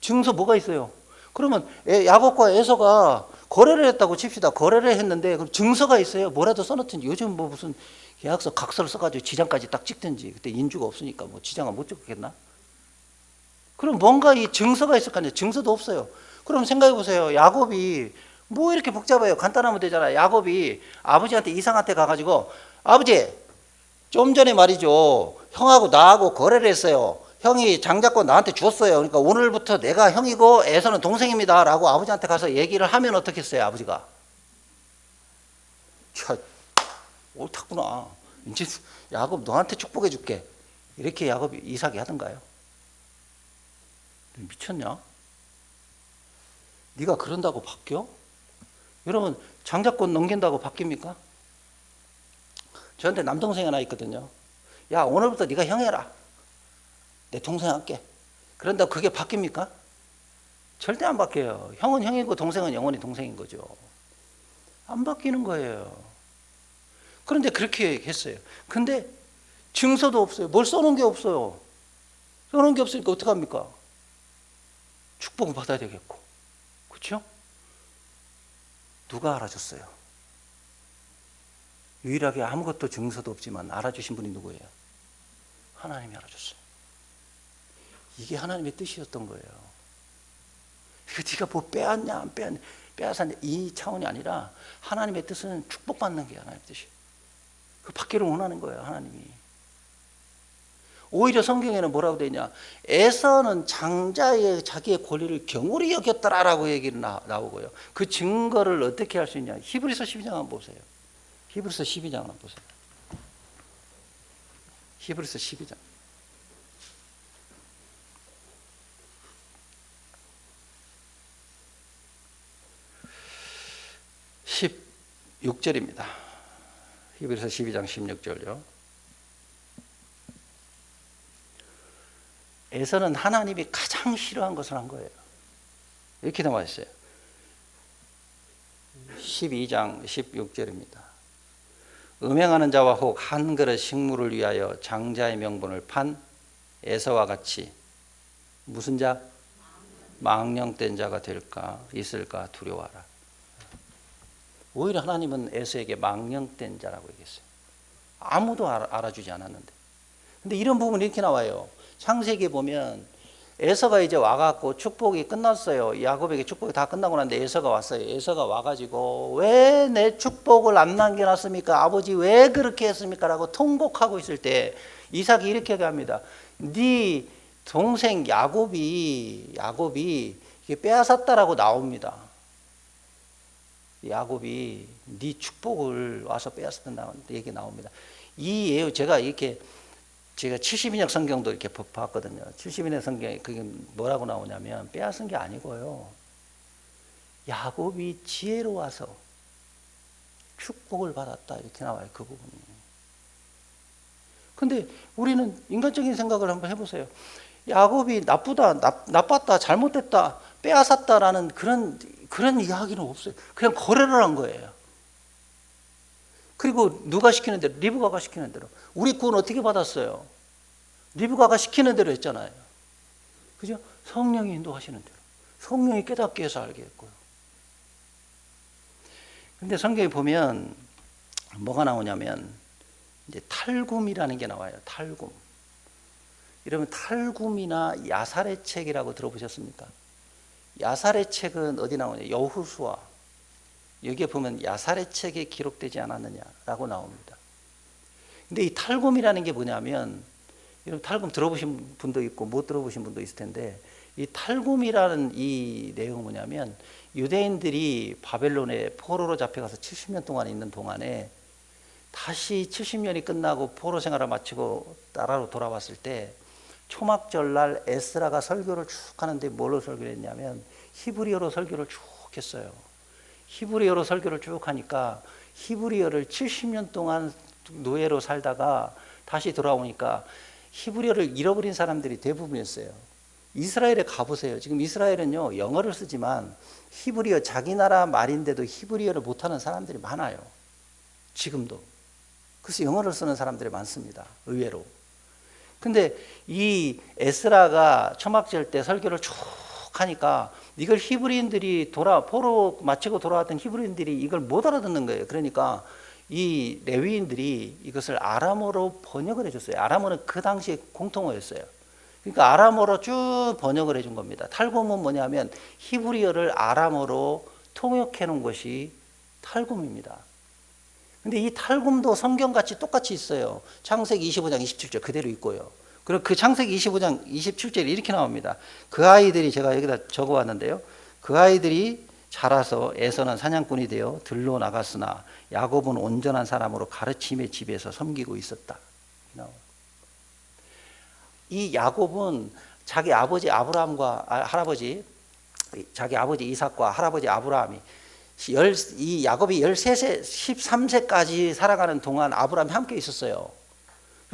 증서 뭐가 있어요? 그러면 야곱과 에서가 거래를 했다고 칩시다. 거래를 했는데 그럼 증서가 있어요? 뭐라도 써놓든지. 요즘 뭐 무슨 계약서 각서를 써가지고 지장까지 딱 찍든지. 그때 인주가 없으니까 뭐 지장을 못 찍겠나? 그럼 뭔가 이 증서가 있을 거 아니에요. 증서도 없어요. 그럼 생각해 보세요. 야곱이 뭐 이렇게 복잡해요. 간단하면 되잖아요. 야곱이 아버지한테, 이상한테 가가지고 아버지, 좀 전에 말이죠, 형하고 나하고 거래를 했어요. 형이 장자권 나한테 줬어요. 그러니까 오늘부터 내가 형이고 에서는 동생입니다 라고 아버지한테 가서 얘기를 하면 어떻겠어요, 아버지가? 옳다구나. 이제 야곱 너한테 축복해 줄게. 이렇게 야곱이 이삭이 하던가요? 미쳤냐? 네가 그런다고 바뀌어? 여러분, 장자권 넘긴다고 바뀝니까? 저한테 남동생이 하나 있거든요. 야, 오늘부터 네가 형 해라. 내 동생 할게. 그런다고 그게 바뀝니까? 절대 안 바뀌어요. 형은 형이고 동생은 영원히 동생인 거죠. 안 바뀌는 거예요. 그런데 그렇게 했어요. 근데 증서도 없어요. 뭘 써놓은 게 없어요. 써놓은 게 없으니까 어떡합니까? 축복을 받아야 되겠고. 그렇죠? 누가 알아줬어요? 유일하게 아무것도 증서도 없지만 알아주신 분이 누구예요? 하나님이 알아줬어요. 이게 하나님의 뜻이었던 거예요. 네가 뭐 빼앗냐 안 빼앗냐 빼앗았냐 이 차원이 아니라 하나님의 뜻은 축복받는 게 하나님의 뜻이에요. 그 받기를 원하는 거예요, 하나님이. 오히려 성경에는 뭐라고 되어 있냐, 에서는 장자의 자기의 권리를 경홀히 여겼더라라고 얘기를 나오고요. 그 증거를 어떻게 할 수 있냐, 히브리서 12장 한번 보세요. 히브리서 12장 한번 보세요. 히브리서 12장 16절입니다. 히브리서 12장 16절요. 에서는 하나님이 가장 싫어한 것을 한 거예요. 이렇게 나와 있어요. 12장 16절입니다. 음행하는 자와 혹 한 그릇 식물을 위하여 장자의 명분을 판 에서와 같이 무슨 자? 망령된 자가 될까 있을까 두려워하라. 오히려 하나님은 에서에게 망령된 자라고 얘기했어요. 아무도 알아주지 않았는데. 근데 이런 부분이 이렇게 나와요. 창세기에 보면 에서가 이제 와갖고 축복이 끝났어요. 야곱에게 축복이 다 끝나고 났는데 에서가 왔어요. 에서가 와가지고 왜 내 축복을 안 남겨놨습니까? 아버지 왜 그렇게 했습니까? 라고 통곡하고 있을 때 이삭이 이렇게 얘기합니다. 네 동생 야곱이 빼앗았다라고 나옵니다. 야곱이 네 축복을 와서 빼앗았다는 얘기 나옵니다. 이 예우 제가 70인역 성경도 이렇게 봤거든요. 70인역 성경에 그게 뭐라고 나오냐면 빼앗은 게 아니고요. 야곱이 지혜로 와서 축복을 받았다 이렇게 나와요. 그 부분이. 근데 우리는 인간적인 생각을 한번 해보세요. 야곱이 나빴다, 잘못됐다, 빼앗았다라는 그런 이야기는 없어요. 그냥 거래를 한 거예요. 그리고 누가 시키는 대로, 리브가가 시키는 대로. 우리 구원 어떻게 받았어요? 리브가가 시키는 대로 했잖아요. 그죠? 성령이 인도하시는 대로. 성령이 깨닫게 해서 알게 했고요. 근데 성경에 보면 뭐가 나오냐면 이제 탈굼이라는 게 나와요. 탈굼. 여러분 탈굼이나 야살의 책이라고 들어보셨습니까? 야살의 책은 어디 나오냐? 여호수아. 여기에 보면 야살의 책에 기록되지 않았느냐라고 나옵니다. 근데 이 탈굼이라는 게 뭐냐면, 여러분 탈굼 들어보신 분도 있고 못 들어보신 분도 있을 텐데, 이 탈굼이라는 이 내용은 뭐냐면 유대인들이 바벨론에 포로로 잡혀가서 70년 동안 있는 동안에 다시 70년이 끝나고 포로 생활을 마치고 나라로 돌아왔을 때 초막절날 에스라가 설교를 쭉 하는데 뭘로 설교를 했냐면 히브리어로 설교를 쭉 했어요. 히브리어로 설교를 쭉 하니까 히브리어를 70년 동안 노예로 살다가 다시 돌아오니까 히브리어를 잃어버린 사람들이 대부분이었어요. 이스라엘에 가보세요. 지금 이스라엘은요 영어를 쓰지만 히브리어 자기 나라 말인데도 히브리어를 못하는 사람들이 많아요. 지금도. 그래서 영어를 쓰는 사람들이 많습니다. 의외로. 근데 이 에스라가 초막절 때 설교를 쭉 하니까 이걸 히브리인들이 포로 마치고 돌아왔던 히브리인들이 이걸 못 알아듣는 거예요. 그러니까 이 레위인들이 이것을 아람어로 번역을 해줬어요. 아람어는 그 당시에 공통어였어요. 그러니까 아람어로 쭉 번역을 해준 겁니다. 탈굼은 뭐냐면 히브리어를 아람어로 통역해 놓은 것이 탈굼입니다. 근데 이 탈굼도 성경같이 똑같이 있어요. 창세기 25장 27절 그대로 있고요. 그리고 그 창세기 25장 27절에 이렇게 나옵니다. 그 아이들이, 제가 여기다 적어왔는데요. 그 아이들이 자라서 에서는 사냥꾼이 되어 들로 나갔으나 야곱은 온전한 사람으로 가르침의 집에서 섬기고 있었다. 이 야곱은 자기 아버지 아브라함과 자기 아버지 이삭과 할아버지 아브라함이 이 야곱이 13세, 13세까지 살아가는 동안 아브라함이 함께 있었어요.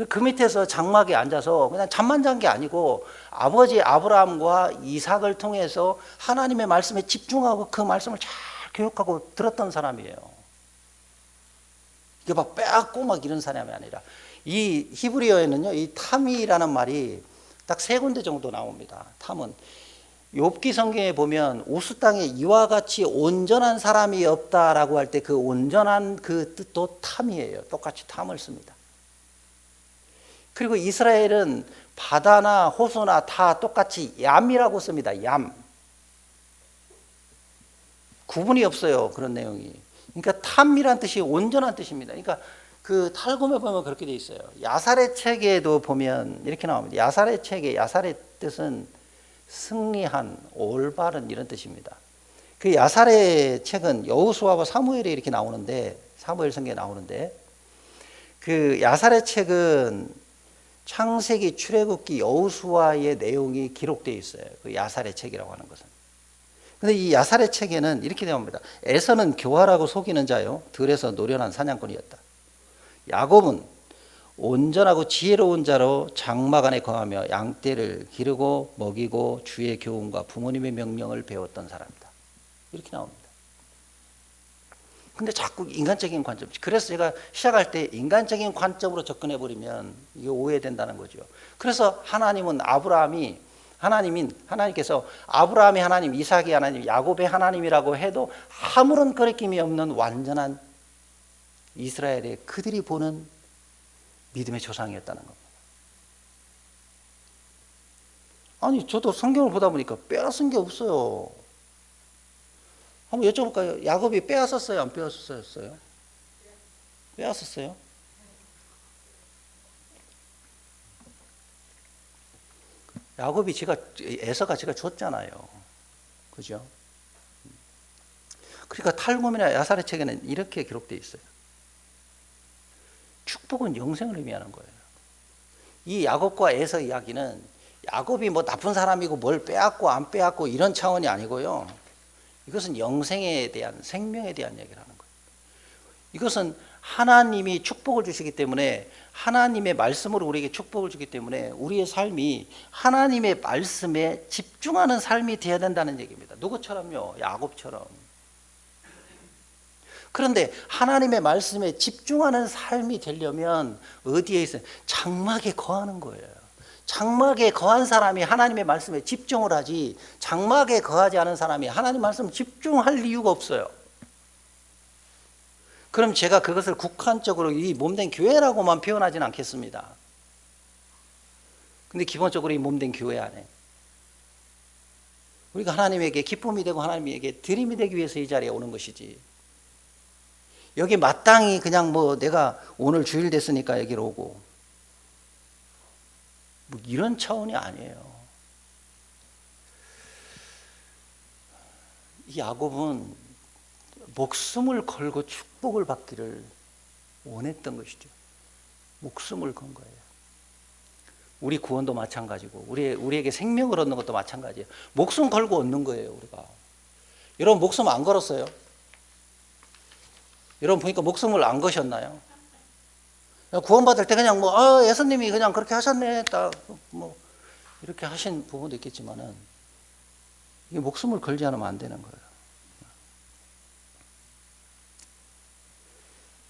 그 밑에서 장막에 앉아서 그냥 잠만 잔 게 아니고 아버지 아브라함과 이삭을 통해서 하나님의 말씀에 집중하고 그 말씀을 잘 교육하고 들었던 사람이에요. 이게 막 빼앗고 막 이런 사람이 아니라, 이 히브리어에는요, 이 탐이라는 말이 딱 3군데 정도 나옵니다. 탐은 욥기 성경에 보면 우스 땅에 이와 같이 온전한 사람이 없다라고 할 때 그 온전한 그 뜻도 탐이에요. 똑같이 탐을 씁니다. 그리고 이스라엘은 바다나 호수나 다 똑같이 얌이라고 씁니다. 얌. 구분이 없어요. 그런 내용이. 그러니까 탐이란 뜻이 온전한 뜻입니다. 그러니까 그 탈곰에 보면 그렇게 돼 있어요. 야살의 책에도 보면 이렇게 나옵니다. 야살의 책의 야살의 뜻은 승리한, 올바른 이런 뜻입니다. 그 야살의 책은 여호수아와 사무엘에 이렇게 나오는데, 사무엘 성경에 나오는데, 그 야살의 책은 창세기, 출애굽기, 여호수아의 내용이 기록되어 있어요. 그 야살의 책이라고 하는 것은. 근데 이 야살의 책에는 이렇게 나옵니다. 에서는 교활하고 속이는 자요, 들에서 노련한 사냥꾼이었다. 야곱은 온전하고 지혜로운 자로 장막 안에 거하며 양떼를 기르고 먹이고 주의 교훈과 부모님의 명령을 배웠던 사람이다. 이렇게 나옵니다. 근데 자꾸 인간적인 관점, 그래서 제가 시작할 때 인간적인 관점으로 접근해 버리면 이게 오해된다는 거죠. 그래서 하나님께서 아브라함의 하나님, 이삭의 하나님, 야곱의 하나님이라고 해도 아무런 거리낌이 없는 완전한 이스라엘의 그들이 보는 믿음의 조상이었다는 겁니다. 아니, 저도 성경을 보다 보니까 빼앗은 게 없어요. 한번 여쭤볼까요? 야곱이 빼앗았어요? 안 빼앗았어요? 빼앗았어요? 야곱이 에서가 제가 줬잖아요. 그죠? 그러니까 탈곰이나 야살의 책에는 이렇게 기록되어 있어요. 축복은 영생을 의미하는 거예요. 이 야곱과 에서 이야기는 야곱이 뭐 나쁜 사람이고 뭘 빼앗고 안 빼앗고 이런 차원이 아니고요. 이것은 영생에 대한, 생명에 대한 얘기를 하는 거예요. 이것은 하나님이 축복을 주시기 때문에, 하나님의 말씀으로 우리에게 축복을 주기 때문에 우리의 삶이 하나님의 말씀에 집중하는 삶이 되어야 된다는 얘기입니다. 누구처럼요? 야곱처럼. 그런데 하나님의 말씀에 집중하는 삶이 되려면 어디에 있어요? 장막에 거하는 거예요. 장막에 거한 사람이 하나님의 말씀에 집중을 하지, 장막에 거하지 않은 사람이 하나님 말씀에 집중할 이유가 없어요. 그럼 제가 그것을 국한적으로 이 몸된 교회라고만 표현하지는 않겠습니다. 근데 기본적으로 이 몸된 교회 안에 우리가 하나님에게 기쁨이 되고 하나님에게 드림이 되기 위해서 이 자리에 오는 것이지, 여기 마땅히 그냥 뭐 내가 오늘 주일 됐으니까 여기로 오고 뭐 이런 차원이 아니에요. 이 야곱은 목숨을 걸고 축복을 받기를 원했던 것이죠. 목숨을 건 거예요. 우리 구원도 마찬가지고 우리에게 생명을 얻는 것도 마찬가지예요. 목숨 걸고 얻는 거예요. 우리가. 여러분 목숨 안 걸었어요? 여러분 보니까 목숨을 안 거셨나요? 구원받을 때 그냥 예수님이 그냥 그렇게 하셨네, 딱 뭐 이렇게 하신 부분도 있겠지만은 이게 목숨을 걸지 않으면 안 되는 거예요.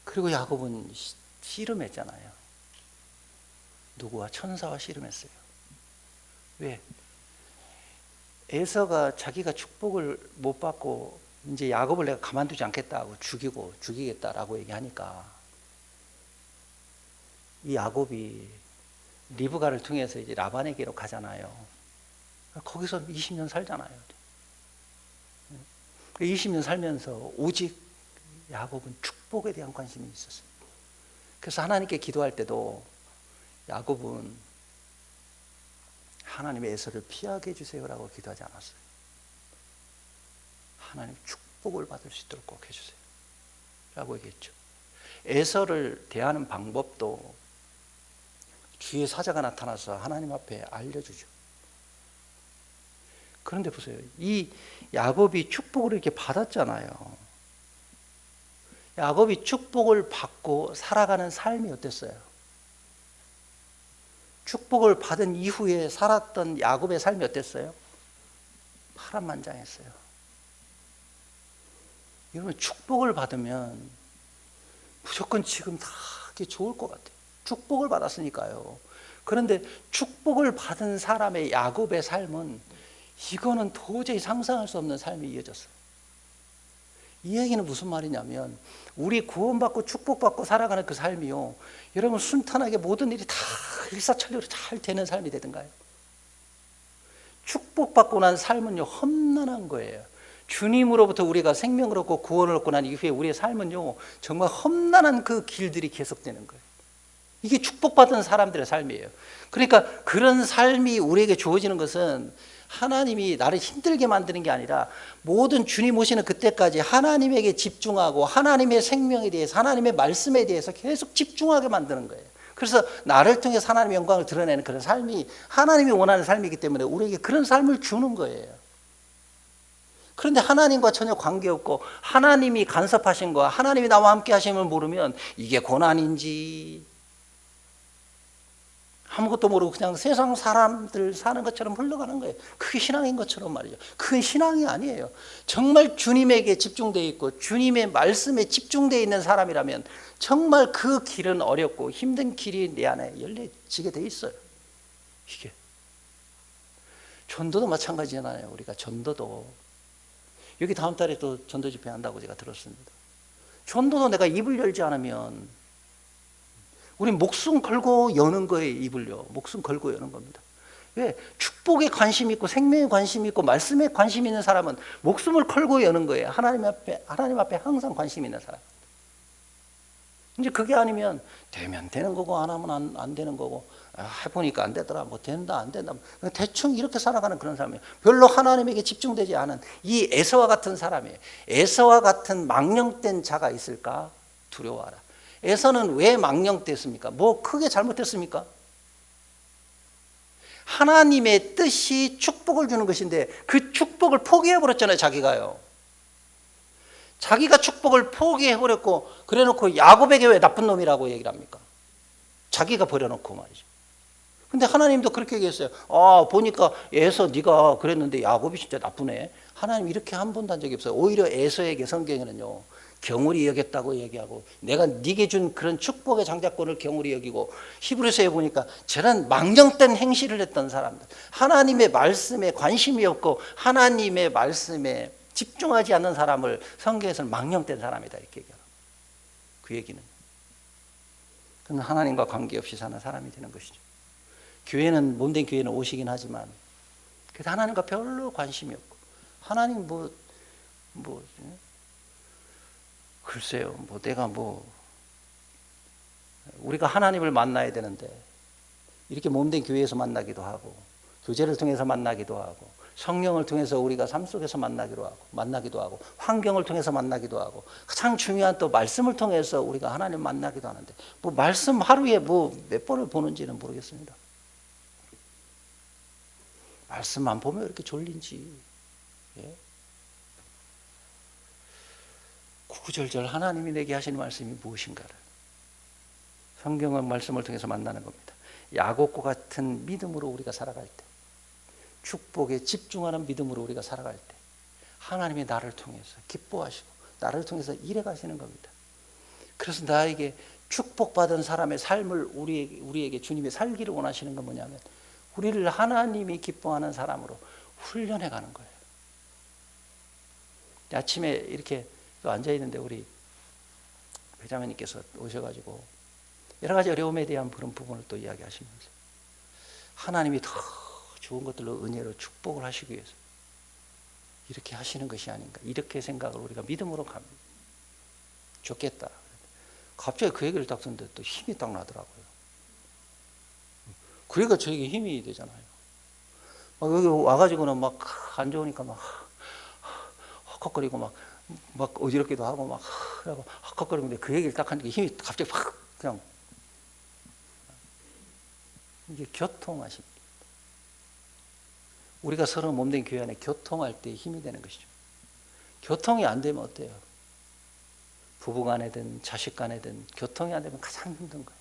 그리고 야곱은 씨름했잖아요. 누구와? 천사와 씨름했어요. 왜? 에서가 자기가 축복을 못 받고 이제 야곱을 내가 가만두지 않겠다고 죽이겠다라고 얘기하니까 이 야곱이 리브가를 통해서 이제 라반에게로 가잖아요. 거기서 20년 살잖아요. 20년 살면서 오직 야곱은 축복에 대한 관심이 있었어요. 그래서 하나님께 기도할 때도 야곱은 하나님의 에서를 피하게 해주세요라고 기도하지 않았어요. 하나님 축복을 받을 수 있도록 꼭 해주세요 라고 얘기했죠. 에서를 대하는 방법도 주의 사자가 나타나서 하나님 앞에 알려주죠. 그런데 보세요. 이 야곱이 축복을 이렇게 받았잖아요. 야곱이 축복을 받고 살아가는 삶이 어땠어요? 축복을 받은 이후에 살았던 야곱의 삶이 어땠어요? 파란만장했어요. 여러분 축복을 받으면 무조건 지금 다 좋을 것 같아요. 축복을 받았으니까요. 그런데 축복을 받은 사람의 야곱의 삶은 이거는 도저히 상상할 수 없는 삶이 이어졌어요. 이 얘기는 무슨 말이냐면 우리 구원받고 축복받고 살아가는 그 삶이요, 여러분 순탄하게 모든 일이 다 일사천리로 잘 되는 삶이 되든가요? 축복받고 난 삶은요 험난한 거예요. 주님으로부터 우리가 생명을 얻고 구원을 얻고 난 이후에 우리의 삶은요 정말 험난한 그 길들이 계속되는 거예요. 이게 축복받은 사람들의 삶이에요. 그러니까 그런 삶이 우리에게 주어지는 것은 하나님이 나를 힘들게 만드는 게 아니라 모든 주님 오시는 그때까지 하나님에게 집중하고 하나님의 생명에 대해서 하나님의 말씀에 대해서 계속 집중하게 만드는 거예요. 그래서 나를 통해서 하나님의 영광을 드러내는 그런 삶이 하나님이 원하는 삶이기 때문에 우리에게 그런 삶을 주는 거예요. 그런데 하나님과 전혀 관계없고 하나님이 간섭하신 거, 하나님이 나와 함께 하심을 모르면 이게 고난인지 아무것도 모르고 그냥 세상 사람들 사는 것처럼 흘러가는 거예요. 그게 신앙인 것처럼 말이죠. 그건 신앙이 아니에요. 정말 주님에게 집중되어 있고 주님의 말씀에 집중되어 있는 사람이라면 정말 그 길은 어렵고 힘든 길이 내 안에 열려지게 돼 있어요. 이게 전도도 마찬가지잖아요. 우리가 전도도 여기 다음 달에 또 전도 집회 한다고 제가 들었습니다. 전도도 내가 입을 열지 않으면 우리 목숨 걸고 여는 거예요. 입을요. 목숨 걸고 여는 겁니다. 왜? 축복에 관심 있고 생명에 관심 있고 말씀에 관심 있는 사람은 목숨을 걸고 여는 거예요. 하나님 앞에 항상 관심 있는 사람. 이제 그게 아니면 되면 되는 거고 안 하면 안 되는 거고, 해보니까 안 되더라, 뭐 된다 안 된다, 대충 이렇게 살아가는 그런 사람이에요. 별로 하나님에게 집중되지 않은 이 에서와 같은 사람이에요. 에서와 같은 망령된 자가 있을까? 두려워하라. 에서는 왜 망령됐습니까? 뭐 크게 잘못했습니까? 하나님의 뜻이 축복을 주는 것인데 그 축복을 포기해버렸잖아요. 자기가요. 자기가 축복을 포기해버렸고 그래놓고 야곱에게 왜 나쁜 놈이라고 얘기를 합니까? 자기가 버려놓고 말이죠. 근데 하나님도 그렇게 얘기했어요. 보니까 에서 네가 그랬는데 야곱이 진짜 나쁘네. 하나님 이렇게 한 번도 한 적이 없어요. 오히려 에서에게 성경에는요 경홀히 여겼다고 얘기하고 내가 네게 준 그런 축복의 장자권을 경홀히 여기고, 히브리서에 보니까 저런 망령된 행실을 했던 사람들, 하나님의 말씀에 관심이 없고 하나님의 말씀에 집중하지 않는 사람을 성경에서는 망령된 사람이다 이렇게 얘기하는 거예요. 그 얘기는 그는 하나님과 관계없이 사는 사람이 되는 것이죠. 교회는 몸된 교회는 오시긴 하지만 그래도 하나님과 별로 관심이 없고 하나님 글쎄요, 내가 우리가 하나님을 만나야 되는데 이렇게 몸된 교회에서 만나기도 하고 교제를 통해서 만나기도 하고 성령을 통해서 우리가 삶 속에서 만나기도 하고 환경을 통해서 만나기도 하고 가장 중요한 또 말씀을 통해서 우리가 하나님 만나기도 하는데 말씀 하루에 몇 번을 보는지는 모르겠습니다. 말씀만 보면 이렇게 졸린지. 예? 구구절절 하나님이 내게 하시는 말씀이 무엇인가를 성경은 말씀을 통해서 만나는 겁니다. 야곱과 같은 믿음으로 우리가 살아갈 때, 축복에 집중하는 믿음으로 우리가 살아갈 때 하나님이 나를 통해서 기뻐하시고 나를 통해서 일해 가시는 겁니다. 그래서 나에게 축복받은 사람의 삶을 우리에게 주님이 살기를 원하시는 건 뭐냐면 우리를 하나님이 기뻐하는 사람으로 훈련해 가는 거예요. 아침에 이렇게 또 앉아있는데 우리 회장님께서 오셔가지고 여러 가지 어려움에 대한 그런 부분을 또 이야기하시면서 하나님이 더 좋은 것들로 은혜로 축복을 하시기 위해서 이렇게 하시는 것이 아닌가, 이렇게 생각을 우리가 믿음으로 갑니다. 좋겠다. 갑자기 그 얘기를 딱 듣는데 또 힘이 딱 나더라고요. 그러니까 저에게 힘이 되잖아요. 여기 와가지고는 막 안 좋으니까 막 헉헉거리고 막 어지럽기도 하고 막 헉헉거리는데 그 얘기를 딱 하니까 힘이 갑자기 확 그냥 이게 교통하십니다. 우리가 서로 몸된 교회 안에 교통할 때 힘이 되는 것이죠. 교통이 안 되면 어때요? 부부 간에든 자식 간에든 교통이 안 되면 가장 힘든 거예요.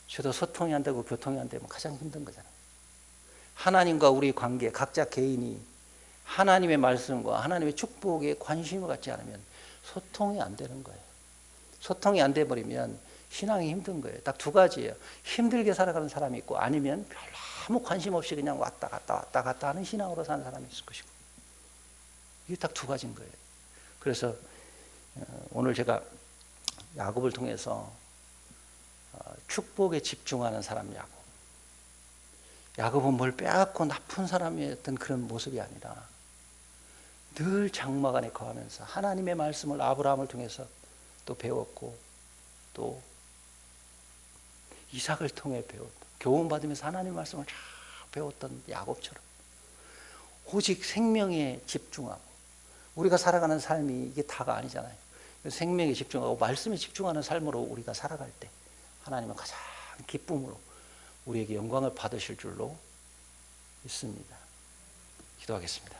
저도 소통이 안 되고 교통이 안 되면 가장 힘든 거잖아요. 하나님과 우리 관계, 각자 개인이 하나님의 말씀과 하나님의 축복에 관심을 갖지 않으면 소통이 안 되는 거예요. 소통이 안 돼버리면 신앙이 힘든 거예요. 딱 두 가지예요. 힘들게 살아가는 사람이 있고 아니면 별로 아무 관심 없이 그냥 왔다 갔다 하는 신앙으로 사는 사람이 있을 것이고, 이게 딱 두 가지인 거예요. 그래서 오늘 제가 야곱을 통해서 축복에 집중하는 사람 야곱은 뭘 빼앗고 나쁜 사람이었던 그런 모습이 아니라 늘 장막 안에 거하면서 하나님의 말씀을 아브라함을 통해서 또 배웠고 또 이삭을 통해 배웠고 교훈받으면서 하나님의 말씀을 쫙 배웠던 야곱처럼 오직 생명에 집중하고 우리가 살아가는 삶이 이게 다가 아니잖아요. 생명에 집중하고 말씀에 집중하는 삶으로 우리가 살아갈 때 하나님은 가장 기쁨으로 우리에게 영광을 받으실 줄로 믿습니다. 기도하겠습니다.